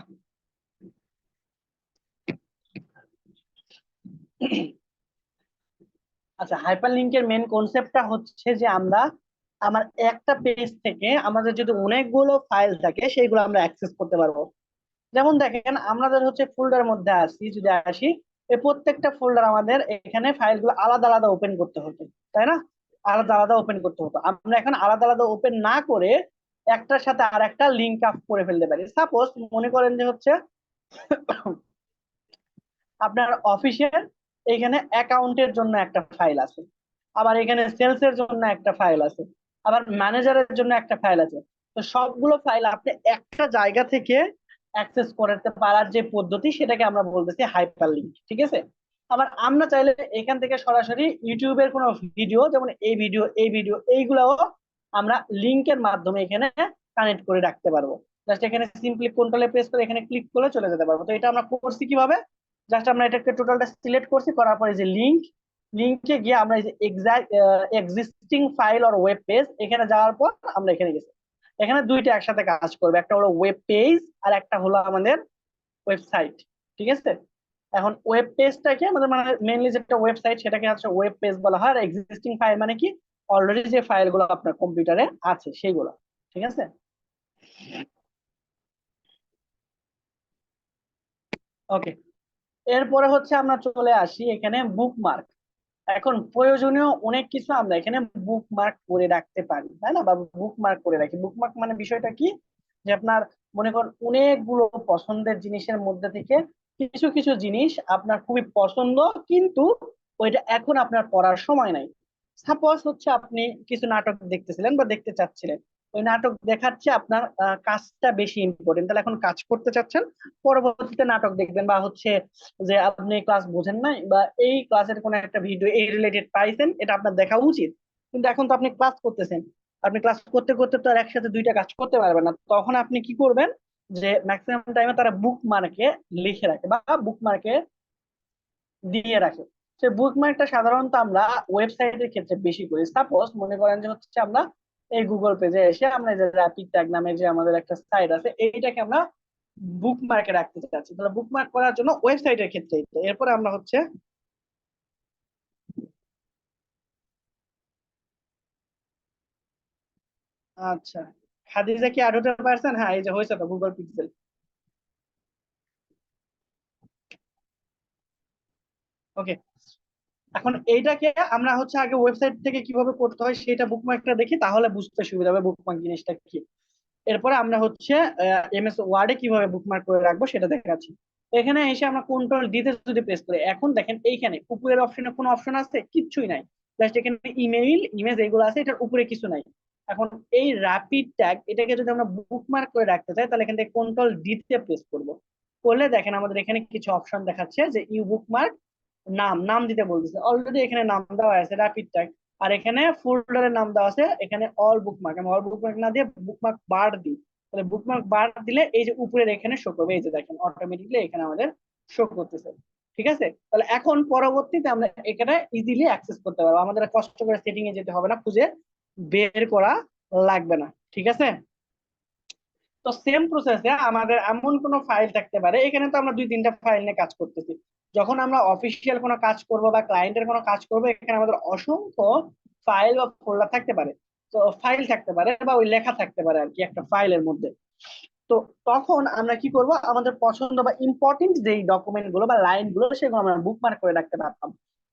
Speaker 1: আচ্ছা, হাইপার লিঙ্কের মেন কনসেপ্টটা হচ্ছে যে আমরা আমার একটা পেজ থেকে আমাদের যদি অনেকগুলো ফাইল থাকে সেইগুলো আমরা অ্যাক্সেস করতে পারবো। যেমন দেখেন আমাদের হচ্ছে ফোল্ডার মধ্যে আসি, এই প্রত্যেকটা ফোল্ডার আমাদের এখানে ফাইলগুলো আলাদা আলাদা ওপেন করতে হতো, তাই না? আলাদা আলাদা ওপেন করতে হতো। আমরা এখন আলাদা আলাদা ওপেন না করে একটার সাথে আর একটা লিঙ্ক আপ করে ফেলতে পারি। সাপোজ মনে করেন যে হচ্ছে আপনার অফিসের এখানে অ্যাকাউন্টের জন্য একটা ফাইল আছে, আবার এখানে সেলস এর জন্য একটা ফাইল আছে, আবার ম্যানেজারের জন্য একটা ফাইল আছে। তো সবগুলো ফাইল আপনি একটা জায়গা থেকে অ্যাক্সেস করতে পারার যে পদ্ধতি সেটাকে আমরা বলতেছি হাইপার লিঙ্ক, ঠিক আছে? আবার আমরা চাইলে এখান থেকে সরাসরি ইউটিউবের কোনো ভিডিও, যেমন এই ভিডিও এইগুলাও আমরা লিঙ্কের মাধ্যমে এখানে কানেক্ট করে রাখতে পারবো। জাস্ট এখানে সিম্পলি কন্ট্রোলে প্রেস করে এখানে ক্লিক করে চলে যেতে পারবো। তো এটা আমরা করছি কিভাবে, জাস্ট আমরা এটাকে টোটালটা সিলেক্ট করছি, করার পরে যে লিঙ্কে গিয়ে আমরা এই যে exact existing file or web page এখানে যাওয়ার পর আমরা এখানে গেছি। এখানে দুইটা একসাথে কাজ করবে, একটা হলো ওয়েব পেজ আর একটা হলো আমাদের ওয়েবসাইট, ঠিক আছে? এখন ওয়েব পেজটাকে আমাদের মানে মেইনলি যেটা ওয়েবসাইট সেটাকে হচ্ছে ওয়েব পেজ বলা হয়। আর এক্সিস্টিং ফাইল মানে কি, অলরেডি যে ফাইলগুলো আপনার কম্পিউটারে আছে সেইগুলো, ঠিক আছে? ওকে, এরপরে হচ্ছে আমরা চলে আসি এখানে বুকমার্ক। এখন প্রয়োজনীয় অনেক কিছু আমরা এখানে বুকমার্ক করে রাখতে পারি, তাই না? বা বুকমার্ক করে রাখি। বুকমার্ক মানে বিষয়টা কি, যে আপনার মনে করেন অনেকগুলো পছন্দের জিনিসের মধ্যে থেকে কিছু কিছু জিনিস আপনার খুবই পছন্দ, কিন্তু ওইটা এখন আপনার পড়ার সময় নাই। সাপোজ হচ্ছে আপনি কিছু নাটক দেখতেছিলেন বা দেখতে চাচ্ছিলেন, ওই নাটক দেখাচ্ছে আপনার কাজটা বেশি ইম্পর্টেন্ট, তাহলে এখন কাজ করতে চাচ্ছেন, পরবর্তীতে নাটক দেখবেন। বা হচ্ছে যে আপনি ক্লাস বোঝেন নাই বা এই ক্লাসের কোনো একটা ভিডিও এই রিলেটেড পাইছেন, এটা আপনার দেখা উচিত, কিন্তু এখন তো আপনি ক্লাস করতেছেন। আপনি ক্লাস করতে করতে তো আর একসাথে দুইটা কাজ করতে পারবেন না। তখন আপনি কি করবেন, যে ম্যাক্সিমাম টাইমে তারা বুক মার্কে লিখে রাখে বা বুক মার্কে দিয়ে রাখে। সে বুক মার্কটা সাধারণত আমরা ওয়েবসাইটের ক্ষেত্রে বেশি করি। সাপোজ মনে করেন যে হচ্ছে আমরা এই গুগল পেজে এসে আমরা এই যে র্যাপিড ট্যাগ নামে যে আমাদের একটা সাইট আছে, এইটাকে আমরা বুক মার্কে রাখতে চাচ্ছি, তাহলে বুক মার্ক করার জন্য ওয়েবসাইটের ক্ষেত্রে এরপরে আমরা হচ্ছে আচ্ছা, খাদিজা কি অ্যাড হতে পারছেন? হ্যাঁ, এই যে হয়েছে তো গুগল পিক্সেল। ওকে, এখন এইটাকে আমরা হচ্ছে আগে ওয়েবসাইট থেকে কিভাবে করতে হয় সেটা বুকমার্কটা দেখি, তাহলে বুঝতে সুবিধা হবে বুকমার্ক জিনিসটা কি। এরপরে আমরা হচ্ছে এমএস ওয়ার্ডে কিভাবে বুকমার্ক করে রাখবো সেটা দেখাচ্ছি। এখানে এসে আমরা কন্ট্রোল ডিতে যদি প্রেস করি, এখন দেখেন এইখানে উপরের অপশনে কোনো অপশন আছে? কিচ্ছুই নাই। জাস্ট এখানে ইমেইল ইমেজ এগুলো আছে, এটার উপরে কিছু নাই। এখন এই র্যাপিড ট্যাগ এটাকে যদি আমরা বুকমার্ক করে রাখতে চাই, তাহলে এখান থেকে কন্ট্রোল ডিতে প্রেস করব। করলে দেখেন আমাদের এখানে কিছু অপশন দেখাচ্ছে যে ইউ বুকমার্ক, নাম নাম দিতে বলতেছে। অলরেডি এখানে নাম দেওয়া আছে র্যাপিড ট্যাগ, আর এখানে ফোল্ডারের নাম দেওয়া আছে এখানে অল বুকমার্ক। আমি অল বুকমার্ক না দিয়ে বুকমার্ক বার দিই, তাহলে বুকমার্ক বার দিলে এই যে উপরের এখানে শো করবে, এই যে দেখেন অটোমেটিকলি এখানে আমাদের শো করতেছে। ঠিক আছে, তাহলে এখন পরবর্তীতে আমরা এখানে ইজিলি অ্যাক্সেস করতে পারবো, আমাদের আর কষ্ট করে সেটিং এ যেতে হবে না, খুঁজে বের করা লাগবে না। ঠিক আছে, তো সেম প্রসেসে আমাদের এমন কোন ফাইল থাকতে পারে, এখানে তো আমরা দুই তিনটা ফাইল নিয়ে কাজ করতেছি। যখন আমরা অফিসিয়াল কোনো কাজ করব বা ক্লায়েন্টের কোনো কাজ করব, এখানে আমাদের অসংখ্য ফাইল বা ফোল্ডার থাকতে পারে। তো ফাইল থাকতে পারে বা ওই লেখা থাকতে পারে আর কি একটা ফাইলের মধ্যে। তো তখন আমরা কি করব, আমাদের পছন্দ বা ইম্পর্টেন্ট যেই ডকুমেন্ট গুলো বা লাইন গুলো সেগুলো আমরা বুকমার্ক করে রাখতে পারতাম।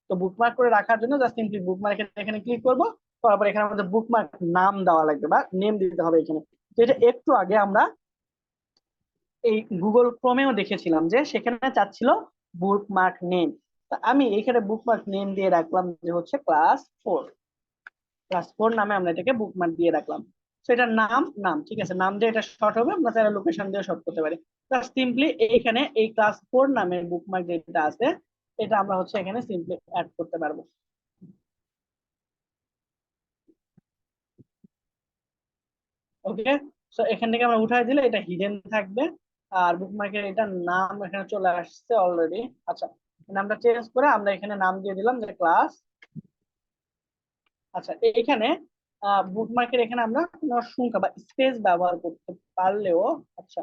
Speaker 1: তো বুকমার্ক করে রাখার জন্য জাস্ট সিম্পলি বুকমার্কের এখানে ক্লিক করব, তারপর এখানে আমাদের বুকমার্ক নাম দেওয়া লাগবে বা নেম দিতে হবে এখানে। যেটা একটু আগে আমরা এই গুগল ক্রোমেও দেখেছিলাম যে সেখানে চাচ্ছিল বুকমার্ক নেম। আমি এখানে বুকমার্ক নেম দিয়ে রাখলাম যে হচ্ছে ক্লাস 4 নামে আমরা এটাকে বুকমার্ক দিয়ে রাখলাম। তো এটার নাম নাম ঠিক আছে, নাম দিয়ে এটা শর্ট হবে, আমরা চাইলে লোকেশন দিয়ে শর্ট করতে পারি। সিম্পলি এইখানে এই ক্লাস 4 নামের বুকমার্ক যেটা আছে এটা আমরা হচ্ছে এখানে সিম্পলি অ্যাড করতে পারবো। ওকে, সো এখান থেকে আমরা উঠাই দিলে এটা হিডেন থাকবে। আর বুকমার্কের এটার নাম এখানে চলে আসছে অলরেডি। আচ্ছা, নামটা চেঞ্জ করে আমরা এখানে নাম দিয়ে দিলাম যে ক্লাস। আচ্ছা, এইখানে বুকমার্কের এখানে আমরা কোনো সংখ্যা বা স্পেস ব্যবহার করতে পারলেও, আচ্ছা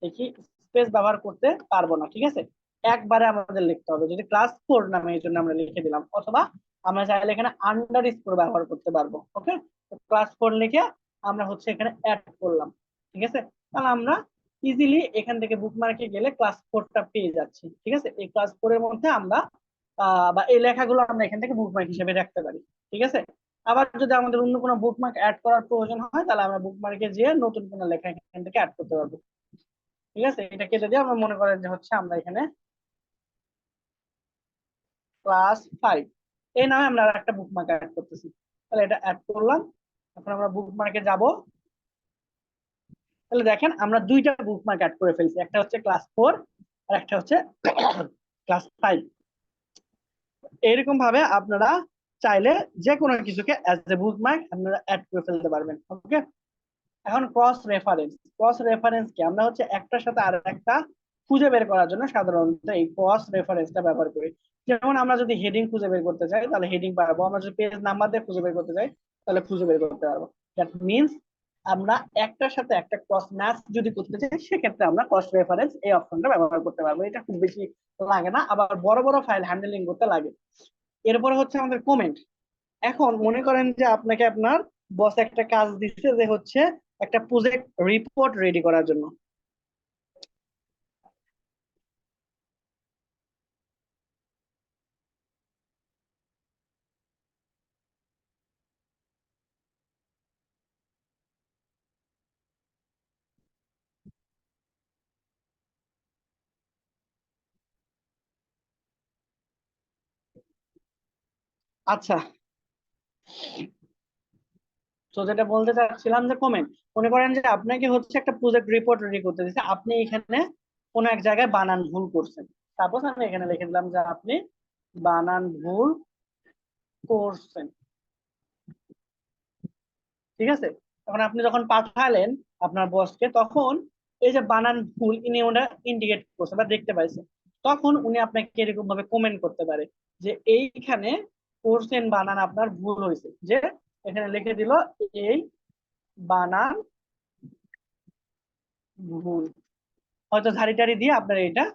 Speaker 1: দেখি স্পেস ব্যবহার করতে পারবো না, ঠিক আছে। একবারে আমাদের লিখতে হবে, যদি ক্লাস 4 নামে এই জন্য আমরা লিখে দিলাম, অথবা আমরা চাইলে এখানে আন্ডার স্কোর ব্যবহার করতে পারবো। ওকে, ক্লাস 4 লিখে আমরা হচ্ছে এখানে অ্যাড করলাম, ঠিক আছে। তাহলে আমরা ইজিলি এখান থেকে বুকমার্কে গেলে ক্লাস 4টা পেয়ে যাচ্ছি, ঠিক আছে। এই ক্লাস 4 এর মধ্যে আমরা বা এই লেখাগুলো আমরা এখান থেকে বুকমার্ক হিসেবে রাখতে পারি, ঠিক আছে। আবার যদি আমাদের অন্য কোনো বুকমার্ক অ্যাড করার প্রয়োজন হয়, তাহলে আমরা বুকমার্কে যেয়ে নতুন কোনো লেখা এখান থেকে অ্যাড করতে পারবো, ঠিক আছে। এটা কেটে দিয়ে আমরা মনে করেন যে হচ্ছে আমরা এখানে ক্লাস 5 এই নামে আমরা একটা বুকমার্ক অ্যাড করতেছি। তাহলে এটা অ্যাড করলাম। এখন আমরা বুকমার্কে যাব। তাহলে দেখেন আমরা দুইটা বুকমার্ক অ্যাড করে ফেলছি, একটা হচ্ছে ক্লাস 4 আর একটা হচ্ছে ক্লাস 5। এরকম ভাবে আপনারা চাইলে যে কোনো কিছুকে অ্যাজ এ বুকমার্ক আপনারা অ্যাড করে ফেলতে পারবেন। ওকে, এখন ক্রস রেফারেন্স কি, আমরা হচ্ছে একটার সাথে আর একটা খুঁজে বের করার জন্য সাধারণত এই ক্রস রেফারেন্সটা ব্যবহার করি। যেমন আমরা যদি হেডিং খুঁজে বের করতে চাই তাহলে হেডিং পাবো, আমরা যদি পেজ নাম্বার দিয়ে খুঁজে বের করতে চাই তাহলে খুঁজে বের করতে পারবো। দ্যাট মিনস আমরা একটার সাথে একটা ক্রস ম্যাচ যদি করতে চাই সেক্ষেত্রে আমরা ক্রস রেফারেন্স এই অপশনটা ব্যবহার করতে পারবো। এটা খুব বেশি লাগে না, আবার বড় বড় ফাইল হ্যান্ডেলিং করতে লাগে। এরপরে হচ্ছে আমাদের কমেন্ট। এখন মনে করেন যে আপনাকে আপনার বস একটা কাজ দিচ্ছে যে হচ্ছে একটা প্রজেক্ট রিপোর্ট রেডি করার জন্য। আচ্ছা, তো যেটা বলতে চাচ্ছিলাম যে কমেন্ট, মনে করেন যে আপনাকে হচ্ছে একটা প্রজেক্ট রিপোর্ট রেডি করতে দিচ্ছে, আপনি এখানে কোন এক জায়গায় বানান ভুল করছেন। সাপোজ আমি এখানে লিখে দিলাম যে আপনি বানান ভুল করছেন, ঠিক আছে। এখন আপনি যখন পাঠালেন আপনার বসকে, তখন এই যে বানান ভুল ইনি ওটা ইন্ডিকেট করছে বা দেখতে পাইছে, তখন উনি আপনাকে এরকম ভাবে কমেন্ট করতে পারে যে এইখানে করছেন বানান আপনার ভুল হয়েছে, যে এখানে লিখে দিল এই বানান ভুল, হয়তো ঝাড়ি টাড়ি দিয়ে আপনার এটা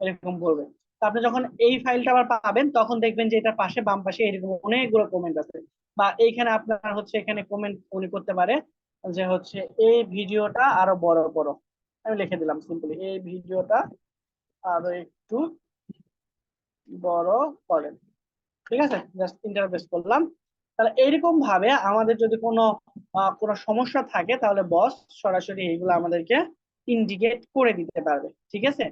Speaker 1: এরকম বলবেন। তো আপনি যখন এই ফাইলটা আবার পাবেন তখন দেখবেন যে এটার পাশে বাম পাশে এরকম অনেকগুলো কমেন্ট আছে, বা এইখানে আপনার হচ্ছে এখানে কমেন্ট উনি করতে পারে যে হচ্ছে এই ভিডিওটা আরো বড় বড়, আমি লিখে দিলাম সিম্পলি এই ভিডিওটা আরো একটু বড় করেন, ঠিক আছে। জাস্ট ইন্টারফেস করলাম। তাহলে এইরকম ভাবে আমাদের যদি কোনো সমস্যা থাকে তাহলে বস সরাসরি এইগুলো আমাদেরকে ইন্ডিকেট করে দিতে পারবে, ঠিক আছে।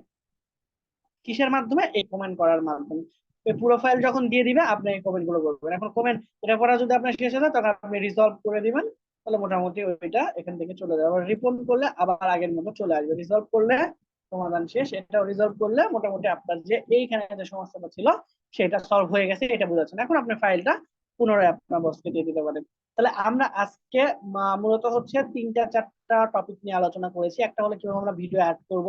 Speaker 1: কিসের মাধ্যমে? এই কমেন্ট করার মাধ্যমে। এই পুরো ফাইল যখন দিয়ে দিবে আপনি এই কমেন্ট গুলো করবেন। এখন কমেন্ট এটা করা যদি আপনার শেষ হয়ে যায় তখন আপনি রিজলভ করে দিবেন, তাহলে মোটামুটি ওইটা এখান থেকে চলে যাবে। আবার রিপোর্ট করলে আবার আগের মতো চলে আসবে। রিজলভ করলে সমাধান শেষ, এটাও রিজলভ করলে মোটামুটি আপনার যে এইখানে যে সমস্যাটা ছিল সেটা সলভ হয়ে গেছে, এটা বোঝাচ্ছেন। এখন আপনি ফাইলটা পুনরায় আপনার বসকে দিয়ে দিতে পারেন। তাহলে আমরা আজকে মূলত হচ্ছে 3-4টা টপিক নিয়ে আলোচনা করেছি। একটা হলো কিভাবে আমরা ভিডিও অ্যাড করব,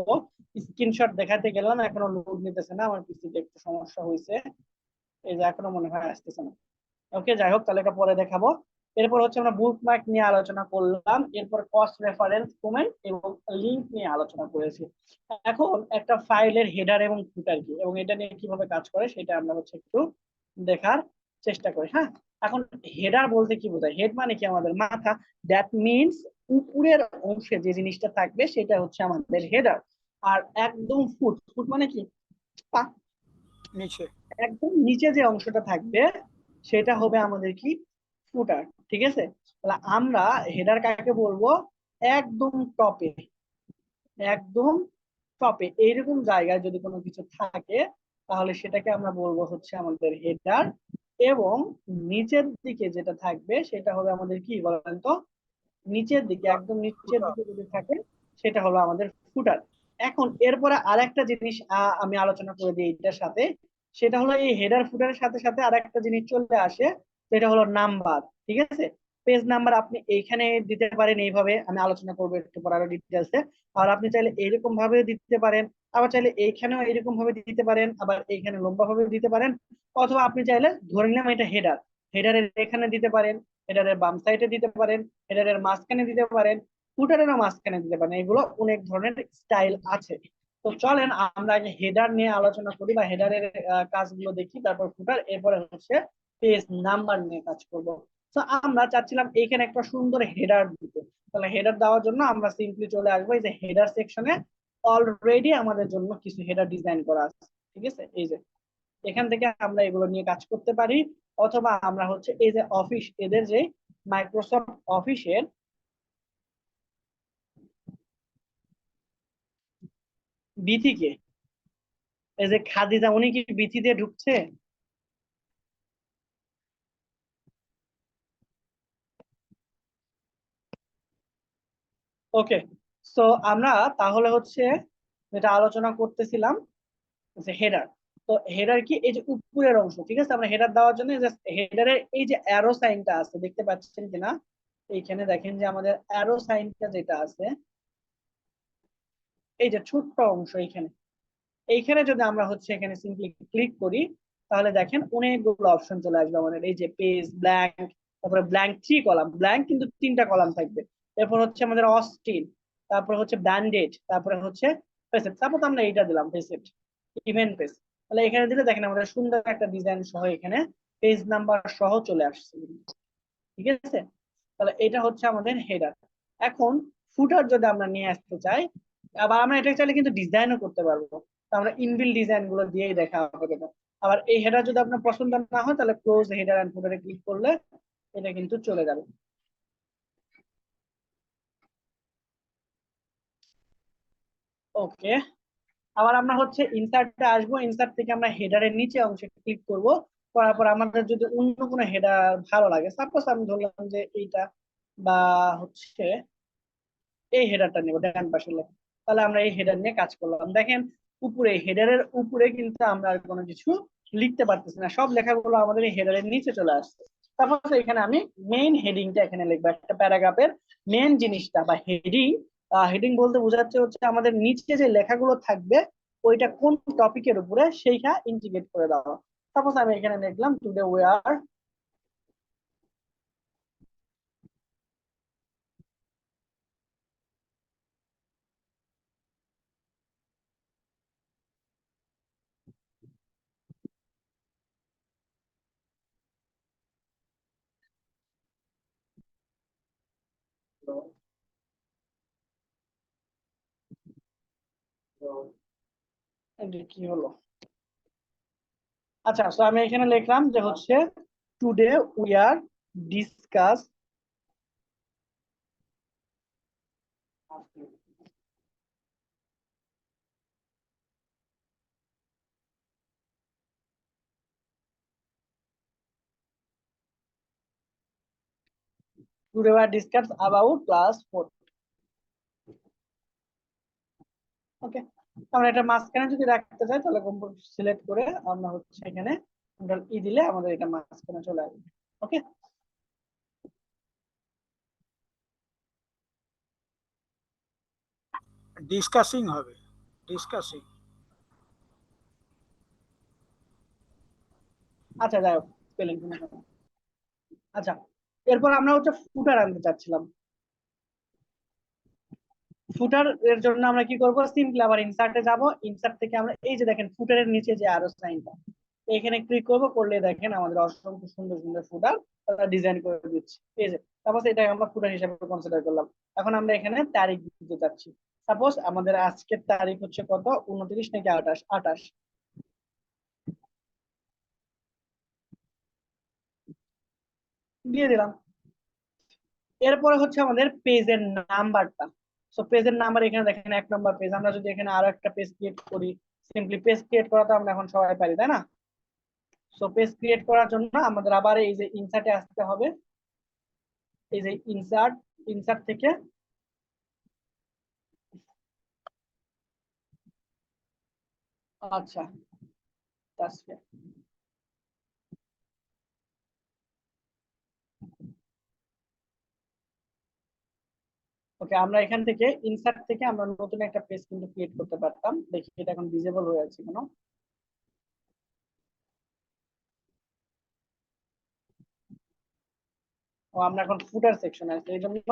Speaker 1: স্ক্রিনশট দেখাতে গেলাম এখনো লোড নিতেছে না, আমার পিসিতে একটু সমস্যা হয়েছে, এই যে এখনো মনে হয় আসতেছে না। ওকে, যাই হোক, তাহলে এটা পরে দেখাবো। এরপর হচ্ছে আমরা বুকমার্ক নিয়ে আলোচনা করলাম, এরপর কস্ট রেফারেন্স, কমেন্ট এবং লিংক নিয়ে আলোচনা করেছি। এখন একটা ফাইলের হেডার এবং ফুটার কি এবং এটা নিয়ে কিভাবে কাজ করে সেটা আমরা হচ্ছে একটু দেখার চেষ্টা করি। হ্যাঁ, এখন হেডার বলতে কি বোঝায়? হেড মানে কি আমাদের মাথা, দ্যাট মিনস উপরের অংশে যে জিনিসটা থাকবে সেটা হচ্ছে আমাদের হেডার। আর একদম ফুট, ফুট মানে কি? পা।
Speaker 2: নিচে।
Speaker 1: একদম নিচে যে অংশটা থাকবে সেটা হবে আমাদের কি? ফুটার, ঠিক আছে। তাহলে আমরা হেডার কাকে বলবো? একদম টপে, একদম টপে এইরকম জায়গায় যদি কোনো কিছু থাকে তাহলে সেটাকে আমরা বলবো হচ্ছে আমাদের হেডার। এবং নিচের দিকে যেটা থাকবে সেটা হবে আমাদের কি বলেন তো? নিচের দিকে, একদম নিচের দিকে যদি থাকে সেটা হলো আমাদের ফুটার। এখন এরপরে আরেকটা জিনিস আমি আলোচনা করে দিই এটার সাথে, সেটা হলো এই হেডার ফুটারের সাথে সাথে আরেকটা জিনিস চলে আসে, সেটা হলো নাম্বার, ঠিক আছে। পেজ নাম্বার আপনি এইখানে দিতে পারেন এইভাবে, আমি আলোচনা করবো একটু পর আরো ডিটেলসে। আর আপনি চাইলে এইরকম ভাবে দিতে পারেন, আবার চাইলে এইখানেও এইরকম ভাবে দিতে পারেন, আবার এইখানে লম্বা ভাবে দিতে পারেন। অথবা আপনি চাইলে ধরে নিলাম এটা হেডার, হেডারের এখানে দিতে পারেন, হেডারের বাম সাইডে দিতে পারেন, হেডারের মাঝখানে দিতে পারেন, ফুটারেরও মাঝখানে দিতে পারেন। এগুলো অনেক ধরনের স্টাইল আছে। তো চলেন আমরা আগে হেডার নিয়ে আলোচনা করি বা হেডারের কাজগুলো দেখি, তারপর ফুটার, এরপরে হচ্ছে পেজ নাম্বার নিয়ে কাজ করব। তো আমরা চাচ্ছিলাম এইখানে একটা সুন্দর হেডার দিতে। তাহলে হেডার দেওয়ার জন্য আমরা সিম্পলি চলে আসবো এই যে হেডার সেকশনে। অলরেডি আমাদের জন্য কিছু হেডার ডিজাইন করা আছে, ঠিক আছে? এই যে এখান থেকে আমরা এগুলো নিয়ে কাজ করতে পারি, অথবা আমরা হচ্ছে এই যে অফিস, এদের যে মাইক্রোসফট অফিসের বিথিকে, এই যে খাদিজা, উনি কি বিথি দিয়ে ঢুকছে? ওকে, সো আমরা তাহলে হচ্ছে যেটা আলোচনা করতেছিলাম যে হেডার। তো হেডার কি, এই যে উপরের অংশ, ঠিক আছে? আমরা হেডার দেওয়ার জন্য হেডারের এই যে অ্যারো সাইনটা আছে, দেখতে পাচ্ছেন কিনা? এইখানে দেখেন যে আমাদের অ্যারো সাইনটা যেটা আছে, এই যে ছোট্ট অংশ এইখানে, এইখানে যদি আমরা হচ্ছে এখানে সিম্পলি ক্লিক করি, তাহলে দেখেন অনেকগুলো অপশন চলে আসবে আমাদের। এই যে পেজ ব্ল্যাঙ্ক, তারপরে ব্ল্যাঙ্ক 3 কলাম, ব্ল্যাঙ্ক কিন্তু 3টা কলাম থাকবে। এরপর হচ্ছে আমাদের অস্টিন, তারপরে হচ্ছে ব্যান্ডেড, তারপরে হচ্ছে পেসেট। সাপোজ আমরা এইটা দিলাম পেসেট, ইভেন্ট পেজ। তাহলে এখানে দিলে দেখেন আমাদের সুন্দর একটা ডিজাইন সহ এখানে পেজ নাম্বার সহ চলে আসছে, ঠিক আছে? তাহলে এটা হচ্ছে আমাদের হেডার। এখন ফুটার যদি আমরা নিয়ে আসতে চাই, আবার আমরা এটা চাইলে কিন্তু ডিজাইনও করতে পারবো। তো আমরা ইনবিল ডিজাইন গুলো দিয়েই দেখা হবে না। আবার এই হেডার যদি আপনার পছন্দ না হয়, তাহলে ক্লোজ হেডার এন্ড ফুটারে ক্লিক করলে এটা কিন্তু চলে যাবে। ওকে, আবার আমরা হচ্ছে ইনসার্টে আসবো, ইনসার্ট থেকে আমরা হেডারের নিচে অংশে ক্লিক করব। করার পর আমাদের যদি অন্য কোনো হেডার ভালো লাগে, সাপোজ আমি ধরলাম যে এইটা, বা হচ্ছে এই হেডারটা নেব ডান পাশের লেখা, তাহলে আমরা এই হেডার নিয়ে কাজ করলাম। দেখেন উপরে, হেডারের উপরে কিন্তু আমরা আর কোনো কিছু লিখতে পারতেছি না, সব লেখাগুলো আমাদের এই হেডারের নিচে চলে আসছে। তারপর এখানে আমি মেইন হেডিংটা এখানে লিখবো, একটা প্যারাগ্রাফের মেইন জিনিসটা বা হেডিং। হেডিং বলতে বোঝাচ্ছে হচ্ছে আমাদের নিচে যে লেখাগুলো থাকবে ওইটা কোন টপিকের উপরে সেইটা ইন্টিগ্রেট করে দেওয়া। সাপোজ আমি এখানে লিখলাম টুডে উই আর, এটা কি হলো? আচ্ছা, তো আমি এখানে লিখলাম যে হচ্ছে today we are discuss, today we are discuss about class 4। ওকে, আমরা এটা মাঝখানে যদি রাখতে চাই, তাহলে সিলেক্ট করে আমরা হচ্ছে এখানে কন্ট্রোল ই দিলে আমাদের এটা মাঝখানে চলে আসবে। ওকে,
Speaker 2: ডিসকাসিং হবে, ডিসকাসিং।
Speaker 1: আচ্ছা যাই হোক, স্পেলিং। আচ্ছা, এরপর আমরা হচ্ছে ফুটার আনতে চাচ্ছিলাম। ফুটার এর জন্য আমরা কি করব, সিম্পলি আবার ইনসার্টে যাব, ইনসার্ট থেকে আমরা এই যে দেখেন ফুটারের নিচে যে আরো সাইনটা, এখানে ক্লিক করব, করলে দেখেন আমাদের অসংখ্য সুন্দর সুন্দর ফুটার ডিজাইন করে দিচ্ছে। এই যে তারপর এটা আমরা ফুটার হিসেবে কনসিডার করলাম। এখন আমরা এখানে তারিখ দিতে চাচ্ছি। সাপোজ আমাদের আজকের তারিখ হচ্ছে কত, 29 নাকি 28? 28 দিয়ে দিলাম। এরপরে হচ্ছে আমাদের পেজের নাম্বারটা। সো পেজের নাম্বার এখানে দেখেন 1 নম্বর পেজ। আমরা যদি এখানে আরো একটা পেজ ক্রিয়েট করি, সিম্পলি পেজ ক্রিয়েট করা তো আমরা এখন সবাই পারি, তাই না? সো পেজ ক্রিয়েট করার জন্য আমাদের আবার এই যে ইনসার্টে আসতে হবে। এই যে ইনসার্ট, ইনসার্ট থেকে আচ্ছা তাসফিয়া, ওকে, আমরা এখান থেকে ইনসার্ট থেকে আমরা নতুন একটা পেজ কিন্তু ক্রিয়েট করতে পারতাম। দেখি এটা এখন ডিসেবল হয়ে আছে কেন। ও, আমরা এখন ফুটার সেকশনে আছি, এই জন্য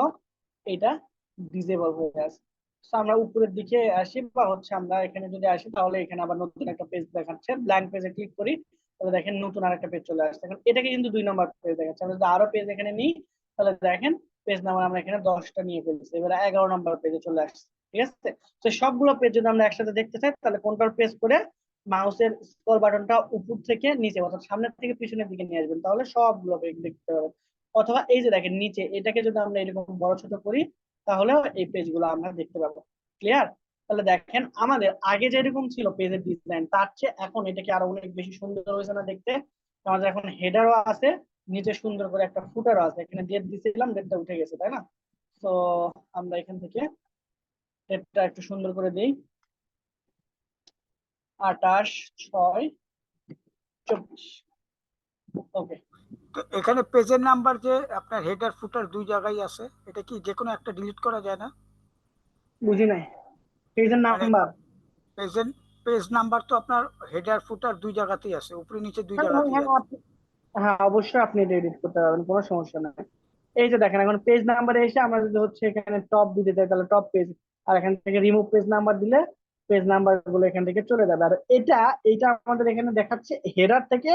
Speaker 1: এটা ডিসেবল হয়ে আছে। So, আমরা উপরের দিকে আসি বা হচ্ছে আমরা এখানে যদি আসি তাহলে এখানে আবার নতুন একটা পেজ দেখাচ্ছে, ব্ল্যাঙ্ক পেজে ক্লিক করি তাহলে দেখেন নতুন আরেকটা পেজ চলে আসছে। এখন এটাকে কিন্তু 2 নম্বর পেজ দেখাচ্ছে। আমরা যদি আরো পেজ এখানে নিই তাহলে দেখেন পেজ নাম্বার আমরা এখানে 10টা নিয়ে ফেলছি, এবারে 11 নম্বর পেজে চলে আসছে। ঠিক আছে, তো সবগুলো পেজ যদি আমরা একসাথে দেখতে চাই তাহলে কন্ট্রোল প্রেস করে মাউসের স্ক্রল বাটনটা উপর থেকে নিচে অর্থাৎ সামনের থেকে পিছনের দিকে নিয়ে আসবেন, তাহলে সবগুলো পেজ দেখতে পাবেন। অথবা এই যে দেখেন নিচে এটাকে যদি আমরা এরকম বড় ছোট করি তাহলেও এই পেজগুলো আমরা দেখতে পাবো। ক্লিয়ার? তাহলে দেখেন আমাদের আগে যেরকম ছিল পেজের ডিজাইন তার চেয়ে এখন এটাকে আরো অনেক বেশি সুন্দর হয়েছে না দেখতে। আমাদের এখন হেডারও আছে, নিচে সুন্দর করে একটা ফুটারও আছে, এখানে ডেট দিয়েছিলাম, ডেটটা উঠে গেছে তাই না? তো আমরা এখান থেকে ডেটটা একটু সুন্দর করে দিই, 28/6/24। ওকে,
Speaker 2: তো এখানে পেজের নাম্বার যে আপনার হেডার ফুটার দুই জায়গায় আছে, এটা কি যে কোনো একটা ডিলিট করা যায় না?
Speaker 1: বুঝি নাই পেজের
Speaker 2: মানে
Speaker 1: নাম্বার।
Speaker 2: পেজের পেজ নাম্বার তো আপনার হেডার ফুটার দুই জায়গাতেই আছে, উপরে নিচে দুই
Speaker 1: হ্যাঁ হ্যাঁ
Speaker 2: জায়গাতেই
Speaker 1: হ্যাঁ,
Speaker 2: আছে।
Speaker 1: হ্যাঁ অবশ্যই আপনি এটা এডিট করতে পারবেন, কোনো সমস্যা নাই। এই যে দেখেন এখন পেজ নাম্বারে এসে আমরা যদি হচ্ছে এখানে টপ দিতে চাই তাহলে টপ পেজ, আর এখান থেকে রিমুভ পেজ নাম্বার দিলে পেজ নাম্বার গুলো এখান থেকে চলে যাবে। আর এটা আমাদের এখানে দেখাচ্ছে হেডার থেকে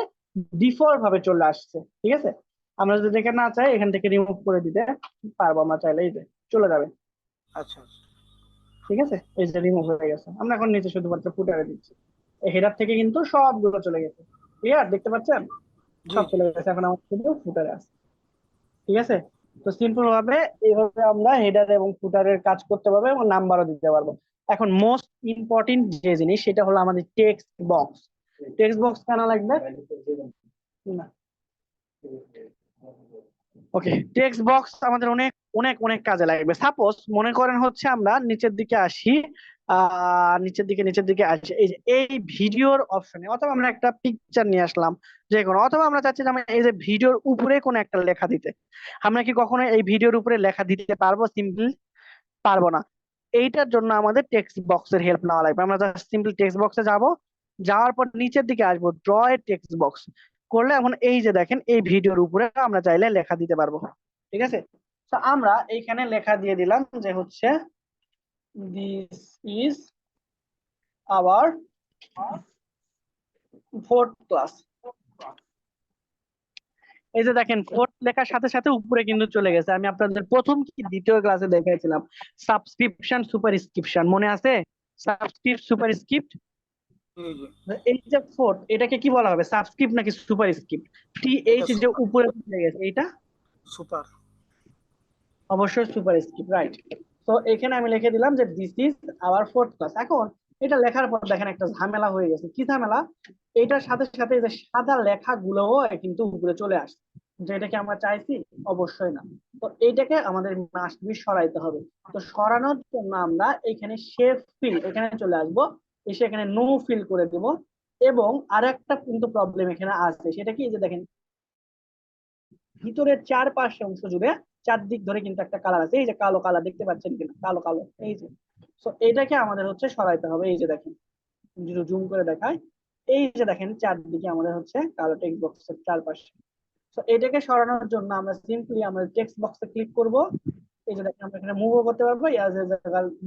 Speaker 1: ডিফল্ট ভাবে চলে আসছে। ঠিক আছে, আমরা যদি দেখে না চাই এখান থেকে রিমুভ করে দিতে পারবো, আমরা চাইলে এই যে চলে যাবে।
Speaker 2: আচ্ছা আচ্ছা।
Speaker 1: ঠিক আছে, এই যে রিমুভ হয়ে গেছে, আমরা এখন নিচে শুধুমাত্র ফুটারে দিচ্ছি। এই হেডার থেকে কিন্তু সবগুলো চলে গেছে। ক্লিয়ার? দেখতে পাচ্ছেন
Speaker 2: জি
Speaker 1: সব
Speaker 2: জি।
Speaker 1: চলে গেছে, এখন আমার শুধু ফুটারে আছে। ঠিক আছে, তো সিম্পল ভাবে এইভাবে আমরা হেডার এবং ফুটারের কাজ করতে পারবো এবং নাম্বারও দিতে পারবো। এখন মোস্ট ইম্পর্টেন্ট যে জিনিস সেটা হলো আমাদের টেক্সট বক্স। টেক্সট বক্স কেন লাগবে না? ওকে, টেক্সট বক্স আমাদের অনেক অনেক অনেক কাজে লাগবে। সাপোজ মনে করেন হচ্ছে আমরা নিচের দিকে আসি, নিচের দিকে আসি, এই যে এই ভিডিওর অপশনে, অথবা আমরা একটা পিকচার নিয়ে আসলাম যে কোনো, অথবা আমরা চাচ্ছি যে আমরা এই যে ভিডিওর উপরে কোনো একটা লেখা দিতে, আমরা কি কখনো এই ভিডিওর উপরে লেখা দিতে পারবো? সিম্পল পারবো না। এইটার জন্য আমাদের টেক্সট বক্সের হেল্প নেওয়া লাগবে। আমরা জাস্ট সিম্পল টেক্সট বক্সে যাব, যাওয়ার পর নিচের দিকে আসবো, ড্র এ টেক্সট বক্স করলে এখন এই যে দেখেন এই ভিডিওর উপরে আমরা চাইলে লেখা দিতে পারবো। ঠিক আছে, তো আমরা এইখানে লেখা দিয়ে দিলাম যে হচ্ছে this is our 4th class. এই যে দেখেন 4th লেখার সাথে সাথে উপরে কিন্তু চলে গেছে। আমি আপনাদের প্রথম কি দ্বিতীয় ক্লাসে দেখাইছিলাম সাবস্ক্রিপশন সুপারস্ক্রিপশন, মনে আছে? সাবস্ক্রিপ্ট সুপারস্ক্রিপ্ট,
Speaker 2: জি জি।
Speaker 1: এই যে 4th এটাকে কি বলা হবে, সাবস্ক্রিপ্ট নাকি সুপারস্ক্রিপ্ট?
Speaker 2: এটা
Speaker 1: টিএইচ যে
Speaker 2: সুপার।
Speaker 1: উপরে চলে গেছে এইটা
Speaker 2: সুপার।
Speaker 1: অবশ্যই সুপারস্ক্রিপ্ট, রাইট। তো এখানে আমি লিখে দিলাম যে this is our 4th class. এখন এটা লেখার পর দেখেন একটা ঝামেলা হয়ে গেছে। কি ঝামেলা? এটার সাথে সাথে যে সাদা লেখাগুলোও কিন্তু উপরে চলে আসছে, যে এটা কি আমরা চাইছি? অবশ্যই না। তো এইটাকে আমাদের মাস্ট বি সরাইতে হবে। তো সরানোর জন্য আমরা এখানে শেপ ফিল এখানে চলে আসবো, এসে এখানে নো ফিল করে দেব। এবং আরেকটা কিন্তু প্রবলেম এখানে আছে, সেটা কি? এই যে দেখেন ভিতরের চারপাশে অংশ জুড়ে চারদিক ধরে কিন্তু একটা কালার আছে, এই যে কালো কালার দেখতে পাচ্ছেন কিনা, কালো কালো এই যে। তো এটাকে আমাদের হচ্ছে সরাইতে হবে। এই যে দেখেন, জুম করে দেখায়, এই যে দেখেন চারদিকে আমাদের হচ্ছে কালো টেক্সট বক্সের চারপাশে। তো এটাকে সরানোর জন্য আমরা সিম্পলি আমাদের টেক্সট বক্সে ক্লিক করব। এই যে দেখেন আমরা এখানে মুভও করতে পারবো,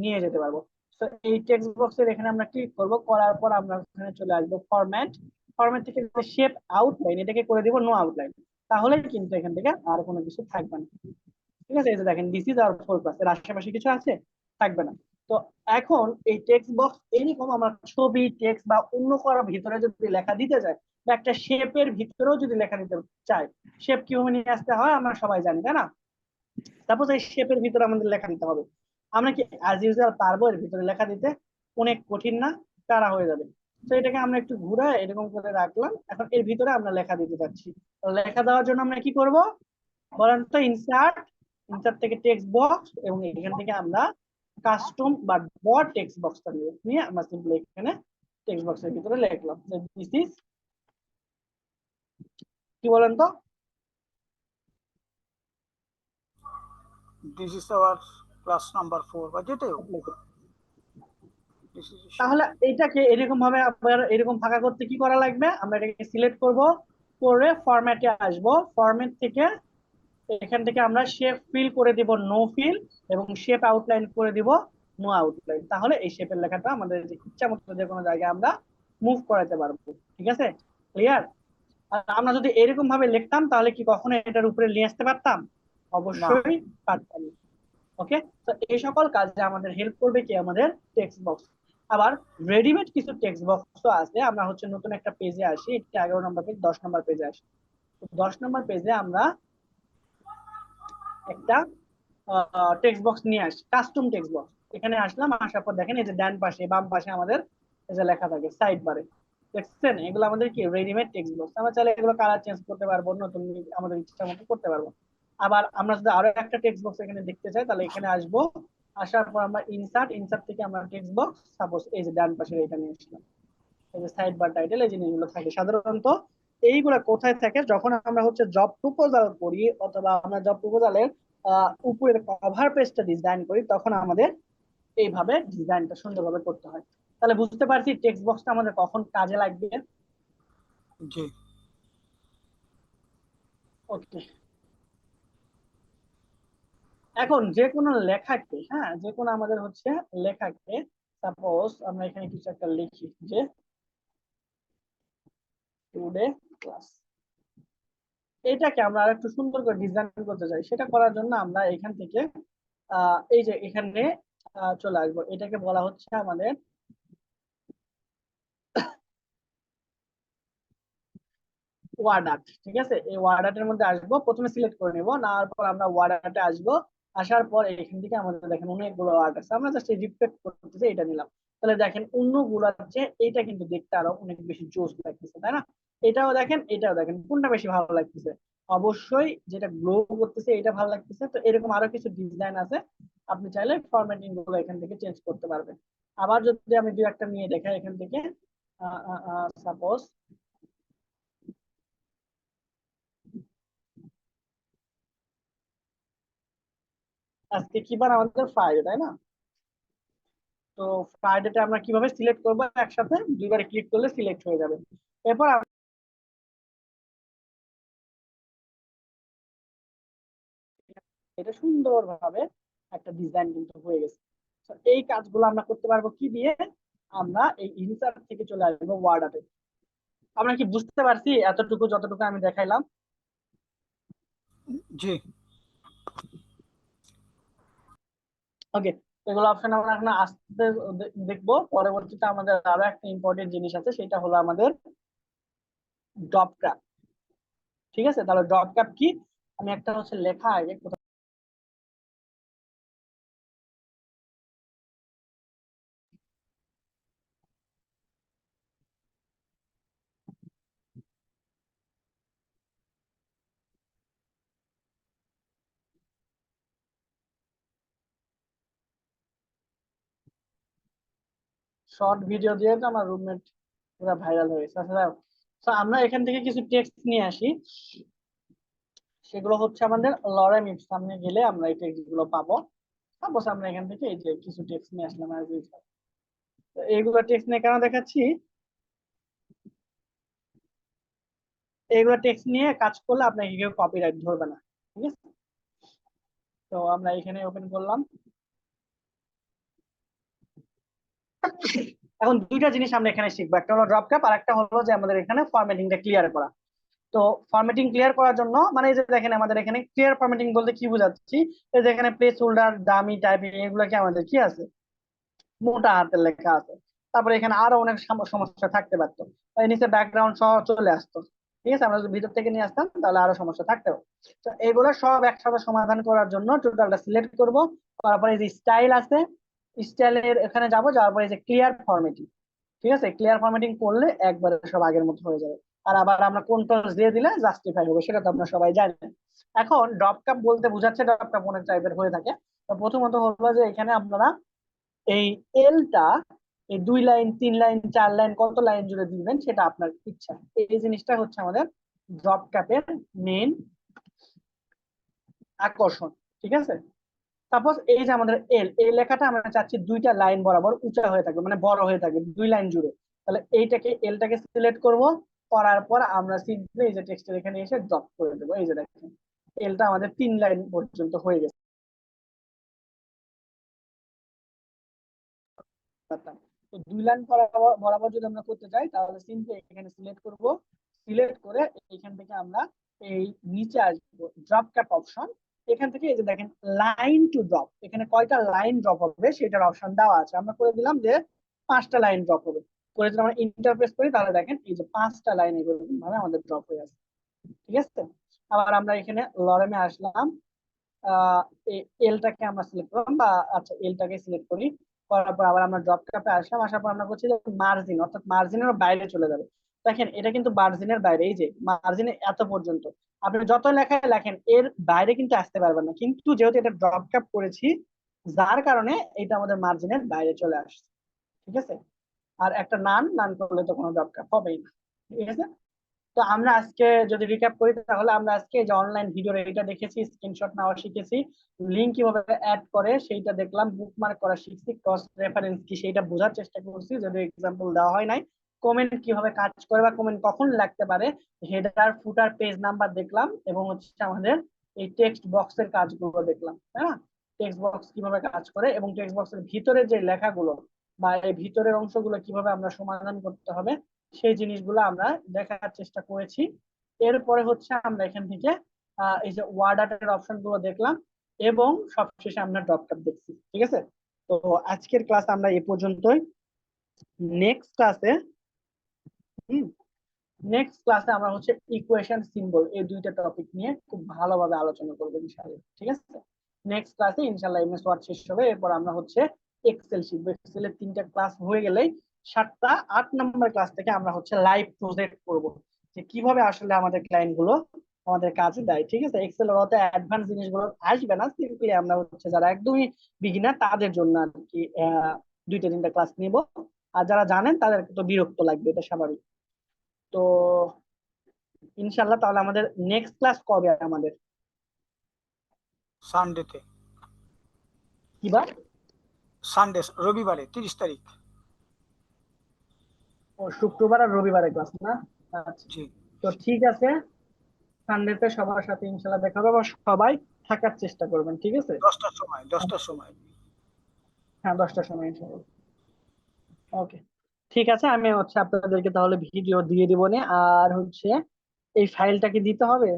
Speaker 1: নিয়ে যেতে পারবো। তো এই টেক্সট বক্সের এখানে আমরা ক্লিক করব, করার পর আমরা এখানে চলে আসবো ফরম্যাট। ফরম্যাট থেকে শেপ আউটলাইন এটাকে করে দিব নো আউটলাইন, তাহলে কিন্তু এখান থেকে আর কোনো কিছু থাকবে না। ঠিক আছে, এই যে দেখেন this is our 4th class, এর আশেপাশে কিছু আছে? থাকবে না। তো এখন এই টেক্সট বক্স এরকম আমরা ছবি টেক্সট বা অন্য কারো ভিতরে যদি লেখা দিতে চাই, বা একটা শেপের ভিতরেও যদি লেখা দিতে চাই, শেপ কিভাবে নিয়ে আসতে হয় আমরা সবাই জানি তাই না? সাপোজ এই শেপের ভিতরে আমাদের লেখা দিতে হবে, আমরা কি অ্যাজ ইউজুয়াল পারবো এর ভিতরে লেখা দিতে? অনেক কঠিন না? প্যারা হয়ে যাবে। তো এটাকে আমরা একটু ঘুরায় এরকম করে রাখলাম, এখন এর ভিতরে আমরা লেখা দিতে চাচ্ছি। তো লেখা দেওয়ার জন্য আমরা কি করব বলেন তো? ইনসার্ট, ইনসার্ট থেকে টেক্সট বক্স, এবং এখান থেকে আমরা কাস্টম বা ডট টেক্সট বক্সটা নিয়ে আমরা সিম্পলি এখানে টেক্সট বক্সের ভিতরে লিখলাম যে দিস ইজ, কি বলেন তো?
Speaker 2: This is our class number 4 বা যেটাই হোক। This is a
Speaker 1: তাহলে
Speaker 2: sheet.
Speaker 1: এটাকে এরকম ভাবে আবার এরকম ফাঁকা করতে কি করা লাগবে? আমরা এটাকে সিলেক্ট করব, করে ফরম্যাটে আসব, ফরম্যাট থেকে এখান থেকে আমরা শেপ ফিল করে দিব নো ফিল, এবং শেপ আউটলাইন করে দিব নো আউটলাইন, তাহলে এই শেপের লেখাটা আমাদের ইচ্ছা মতো যে কোনো জায়গায় আমরা মুভ করাতে পারবো। ঠিক আছে, ক্লিয়ার? আর আমরা যদি এরকম ভাবে লিখতাম তাহলে কি কখনো এটার উপরে নিয়ে আসতে পারতাম?
Speaker 2: না।
Speaker 1: অবশ্যই পারতাম। ওকে, তো এই সকল কাজে আমাদের হেল্প করবে কি আমাদের টেক্সট বক্স। আবার রেডিমেড কিছু টেক্সট বক্সও আছে। আমরা হচ্ছে নতুন একটা পেজে আসি, এটা 11 নম্বর পেজ, 10 নম্বর পেজে আসি। 10 নম্বর পেজে আমরা একটা টেক্সট বক্স নিয়ে আসি, কাস্টম টেক্সট বক্স। এখানে আসলাম, আসার পর দেখেন এই যে ডান পাশে বাম পাশে আমাদের এই যে লেখা থাকে সাইড বারে, দেখছেন? এগুলো আমাদের কি রেডিমেড টেক্সট বক্স। আমরা চাইলে এগুলো কালার চেঞ্জ করতে পারবো, নতুন আমাদের ইচ্ছা মতো করতে পারবো। আবার আমরা যদি আরো একটা টেক্সট বক্স এখানে দেখতে চাই তাহলে এখানে আসবো, আসার পর আমরা ইনসার্ট, ইনসার্ট থেকে আমরা টেক্সট বক্স সাপোজ এই যে ডান পাশে এটা নিয়ে আসলাম। এই যে সাইড বার টাইটেল, এই জিনিসগুলো থাকে সাধারণত। এইগুলা কোথায় থাকে? যখন আমরা হচ্ছে জব প্রপোজাল করি অথবা আমরা জব প্রপোজালের উপরের কভার পেজটা ডিজাইন করি, তখন আমাদের এইভাবে ডিজাইনটা সুন্দরভাবে করতে হয়। তাহলে বুঝতে পারছি টেক্সট বক্সটা আমাদের কখন কাজে লাগবে।
Speaker 2: জি।
Speaker 1: ওকে, এখন যে কোনো লেখাকে, হ্যাঁ, যে কোনো আমাদের হচ্ছে লেখাকে, সাপোজ আমরা এখানে কিছু একটা লিখি যে টুডে ক্লাস, এটাকে আমরা আরেকটু সুন্দর করে ডিজাইন করতে চাই। সেটা করার জন্য আমরা এখান থেকে এই যে এখানে চলে আসবো। এটাকে বলা হচ্ছে আমাদের ওয়ার্ড আর্ট। ঠিক আছে, এই ওয়ার্ড আর্টের মধ্যে আসবো, প্রথমে সিলেক্ট করে নেবো, নেওয়ার পর আমরা ওয়ার্ড আর্টে আসবো। আসার পর এখান থেকে আমাদের দেখেন অনেকগুলো আর্ট আছে, আমরা জাস্ট রিফ্লেক্ট করতেছি, এটা নিলাম। তাহলে দেখেন অন্যগুলোর চেয়ে এইটা কিন্তু দেখতে আরো অনেক বেশি জোস লাগতেছে, তাই না? এটাও দেখেন, এটাও দেখেন, কোনটা বেশি ভালো লাগতেছে? অবশ্যই যেটা গ্লো করতেছে এটা ভালো লাগতেছে। তো এরকম আরো কিছু ডিজাইন আছে, আপনি চাইলে ফরম্যাটিং গুলো এখান থেকে চেঞ্জ করতে পারবেন। আবার যদি আমি দুই একটা নিয়ে দেখাই এখান থেকে, সাপোজ আজকে কি বার? আমাদের ফ্রাইডে, তাই না? তো ফ্রাইডেটা আমরা কিভাবে সিলেক্ট করবো? একসাথে দুইবার ক্লিক করলে সিলেক্ট হয়ে যাবে। এরপর এটা সুন্দরভাবে একটা ডিজাইন কিন্তু হয়ে গেছে। তো এই কাজগুলো আমরা করতে পারবো কি দিয়ে? আমরা এই ইনসার্ট থেকে চলে আসবো ওয়ার্ড আর্টে। আমরা কি বুঝতে পারছি এতটুকু যতটুকু আমি দেখাইলাম?
Speaker 2: জি।
Speaker 1: ওকে, এগুলো অপশন আমরা এখন আস্তে দেখবো। পরবর্তীতে আমাদের আরো একটা ইম্পর্টেন্ট জিনিস আছে, সেটা হলো আমাদের ড্রপ ক্যাপ। ঠিক আছে, তাহলে ড্রপ ক্যাপ কি? আমি একটা হচ্ছে লেখা আগে শর্ট ভিডিও দিয়ে তো আমার রুমমেট পুরো ভাইরাল হয়েছে। আচ্ছা, তো আমরা এখান থেকে কিছু টেক্সট নিয়ে আসি। সেগুলো হচ্ছে আমাদের লরেম ইফ, সামনে গেলে আমরা এই টেক্সট গুলো পাবো। সাপোজ আমরা এখান থেকে এই যে কিছু টেক্সট নিয়ে আসলাম as usual। তো এইগুলো টেক্সট নিয়ে কেন দেখাচ্ছি? এইগুলো টেক্সট নিয়ে কাজ করলে আপনাকে কেউ কপিরাইট ধরবে না। ঠিক আছে, তো আমরা এখানে ওপেন করলাম। এখন দুইটা জিনিস আমরা এখানে শিখবো, একটা হলো ড্রপ ক্যাপ আর একটা হলো যে আমাদের এখানে ফরম্যাটিংটা ক্লিয়ার করা। তো ফরম্যাটিং ক্লিয়ার করার জন্য মানে এই যে দেখেন আমাদের এখানে ক্লিয়ার ফরম্যাটিং বলতে কি বোঝাচ্ছি? এই যে এখানে প্লেস হোল্ডার, ডামি টাইপিং, এগুলো কি আমাদের কি আছে? মোটা হাতের লেখা আছে। তারপরে এখানে আরো অনেক সমস্যা থাকতে পারতো, এই নিচে ব্যাকগ্রাউন্ড সহ চলে আসতো। ঠিক আছে, আমরা যদি ভিতর থেকে নিয়ে আসতাম তাহলে আরো সমস্যা থাকতো। তো এগুলো সব একসাথে সমাধান করার জন্য টোটালটা সিলেক্ট করব। তারপরে এই যে স্টাইল আছে, স্টাইলের এখানে যাব, যাওয়ার পরে এই যে ক্লিয়ার ফরম্যাটিং। ঠিক আছে, ক্লিয়ার ফরম্যাটিং করলে একবারে সব আগের মতো হয়ে যাবে। আর আবার আমরা কন্ট্রোল দিয়ে দিলে জাস্টিফাই হবে, সেটা তো আপনারা সবাই জানেন। এখন ড্রপ কাপ বলতে বোঝাচ্ছে, ড্রপ কাপ অনেক টাইপের হয়ে থাকে। তো প্রথমত হলো যে এখানে আপনারা এই এলটা এই 2 লাইন, 3 লাইন, 4 লাইন, কত লাইন জুড়ে দিবেন সেটা আপনার ইচ্ছা। এই জিনিসটা হচ্ছে আমাদের ড্রপ ক্যাপের মেইন আকর্ষণ। ঠিক আছে, সাপোজ এই যে আমাদের এল, এই লেখাটা আমরা চাচ্ছি 2টা লাইন বরাবর উঁচা হয়ে থাকবে, মানে বড় হয়ে থাকবে 2 লাইন জুড়ে। তাহলে এইটাকে, এলটাকে সিলেক্ট করব, করার পর আমরা সিম্পলি এই যে টেক্সটের এখানে এসে ড্রপ করে দেবো। এই যে দেখেন এলটা আমাদের 3 লাইন পর্যন্ত হয়ে গেছে। পারতাম। তো 2 লাইন বরাবর বরাবর যদি আমরা করতে চাই তাহলে সিম্পলি এখানে সিলেক্ট করব, সিলেক্ট করে এখান থেকে আমরা এই নিচে আসবো ড্রপ ক্যাপ অপশন। এখান থেকে এই যে দেখেন লাইন টু ড্রপ, এখানে কয়টা লাইন ড্রপ হবে সেটার অপশন দেওয়া আছে। আমরা করে দিলাম যে 5টা লাইন ড্রপ হবে। করে যদি আমরা ইন্টারপ্রেস করি তাহলে দেখেন এই যে 5টা লাইন এরকম ভাবে আমাদের ড্রপ হয়ে আছে। ঠিক আছে, আবার আমরা এখানে লরেমে আসলাম, এলটাকে আমরা সিলেক্ট করলাম, বা আচ্ছা এলটাকে সিলেক্ট করি, করার পর আবার আমরা ড্রপ ক্যাপে আসলাম, আসার পর আমরা করছি যে মার্জিন, অর্থাৎ মার্জিনের বাইরে চলে যাবে। দেখেন এটা কিন্তু মার্জিনের বাইরে, এই যে মার্জিনে এত পর্যন্ত, আপনি যত লেখায় লেখেন এর বাইরে কিন্তু আসতে পারবেন না, কিন্তু যেহেতু এটা ড্রপ ক্যাপ করেছি যার কারণে এটা আমাদের মার্জিনের বাইরে চলে আসছে। ঠিক আছে, আর একটা নান নান করলে তো কোনো ড্রপ ক্যাপ হবেই না। ঠিক আছে, তো আমরা আজকে যদি রিক্যাপ করি তাহলে আমরা আজকে যে অনলাইন ভিডিও এটা দেখেছি, স্ক্রিনশট নেওয়া শিখেছি, লিংক কিভাবে অ্যাড করে সেইটা দেখলাম, বুকমার্ক করা শিখছি, ক্রস রেফারেন্স কি সেইটা বোঝার চেষ্টা করছি, যদি এক্সাম্পল দেওয়া হয় নাই, কমেন্ট কিভাবে কাজ করে বা কমেন্ট কখন লাগতে পারে, হেডার ফুটার পেজ নাম্বার দেখলাম, এবং হচ্ছে আমাদের এই টেক্সট বক্সের কাজগুলো দেখলাম। হ্যাঁ, টেক্সট বক্স কিভাবে কাজ করে এবং টেক্সট বক্সের ভিতরে যে লেখাগুলো বা এই ভিতরের অংশগুলো কিভাবে আমরা সমাধান করতে হবে সেই জিনিসগুলো আমরা দেখার চেষ্টা করেছি। এরপরে হচ্ছে আমরা এখান থেকে এই যে ওয়ার্ড আর্টের অপশন গুলো দেখলাম এবং সবশেষে আমরা ড্রপ ক্যাপ দেখছি। ঠিক আছে, তো আজকের ক্লাস আমরা এই পর্যন্তই। নেক্সট ক্লাসে আমরা হচ্ছে ইকুয়েশন সিম্বল এই দুইটা টপিক নিয়ে খুব ভালোভাবে আলোচনা করবো ইনশাআল্লাহ। ঠিক আছে, নেক্সট ক্লাসে ইনশাআল্লাহ এমএস ওয়ার্ড শেষ হবে, এরপর আমরা হচ্ছে এক্সেল শিখবো। এক্সেলের 3টা ক্লাস হয়ে গেলেই 7টা 8 নম্বর ক্লাস থেকে আমরা হচ্ছে লাইভ প্রজেক্ট করব, যে কিভাবে আসলে আমাদের ক্লায়েন্ট গুলো আমাদের কাজে দেয়। ঠিক আছে, এক্সেল এর অত অ্যাডভান্স জিনিসগুলো আসবে না, সিম্পলি আমরা হচ্ছে যারা একদমই বিগিনার তাদের জন্য আর কি 2টা 3টা ক্লাস নিব। আর যারা জানেন তাদের তো বিরক্ত লাগবে, এটা স্বাভাবিক। তো ইনশাল্লাহ তাহলে আমাদের নেক্সট ক্লাস কবে আমাদের?
Speaker 2: সানডেতে,
Speaker 1: কিবার?
Speaker 2: সানডে রবিবারে 30 তারিখ।
Speaker 1: ও, শুক্রবার আর রবিবারে ক্লাস না? আচ্ছা,
Speaker 2: জি,
Speaker 1: তো ঠিক আছে, সানডেতে সবার সাথে ইনশাল্লাহ দেখা হবে, সবাই থাকার চেষ্টা করবেন। ঠিক আছে,
Speaker 2: 10টার সময়, 10টার সময়।
Speaker 1: হ্যাঁ 10টার সময় ইনশাল্লাহ। ওকে, ঠিক আছে, আমি হচ্ছে আপনাদেরকে তাহলে ভিডিও দিয়ে দিব নে, আর হচ্ছে এই ফাইলটা কি দিতে হবে?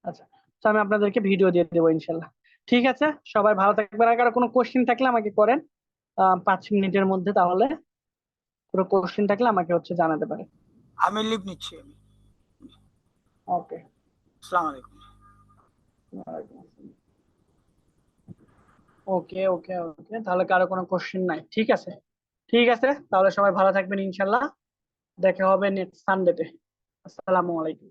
Speaker 1: আচ্ছা, তো আমি আপনাদেরকে ভিডিও দিয়ে দেবো ইনশাল্লাহ। ঠিক আছে, সবাই ভালো থাকবেন, আর কারো কোনো কোশ্চেন থাকলে আমাকে করেন 5 মিনিটের মধ্যে, তাহলে কোনো কোশ্চেন থাকলে আমাকে হচ্ছে জানাতে পারে।
Speaker 2: আমি লিভ নিচ্ছি আমি।
Speaker 1: ওকে,
Speaker 2: আসসালামু আলাইকুম।
Speaker 1: ওকে ওকে ওকে, তাহলে কারো কোনো কোশ্চেন নাই? ঠিক আছে, ঠিক আছে, তাহলে সবাই ভালো থাকবেন ইনশাল্লাহ, দেখা হবে নেক্সট সানডেতে। আসসালামু আলাইকুম।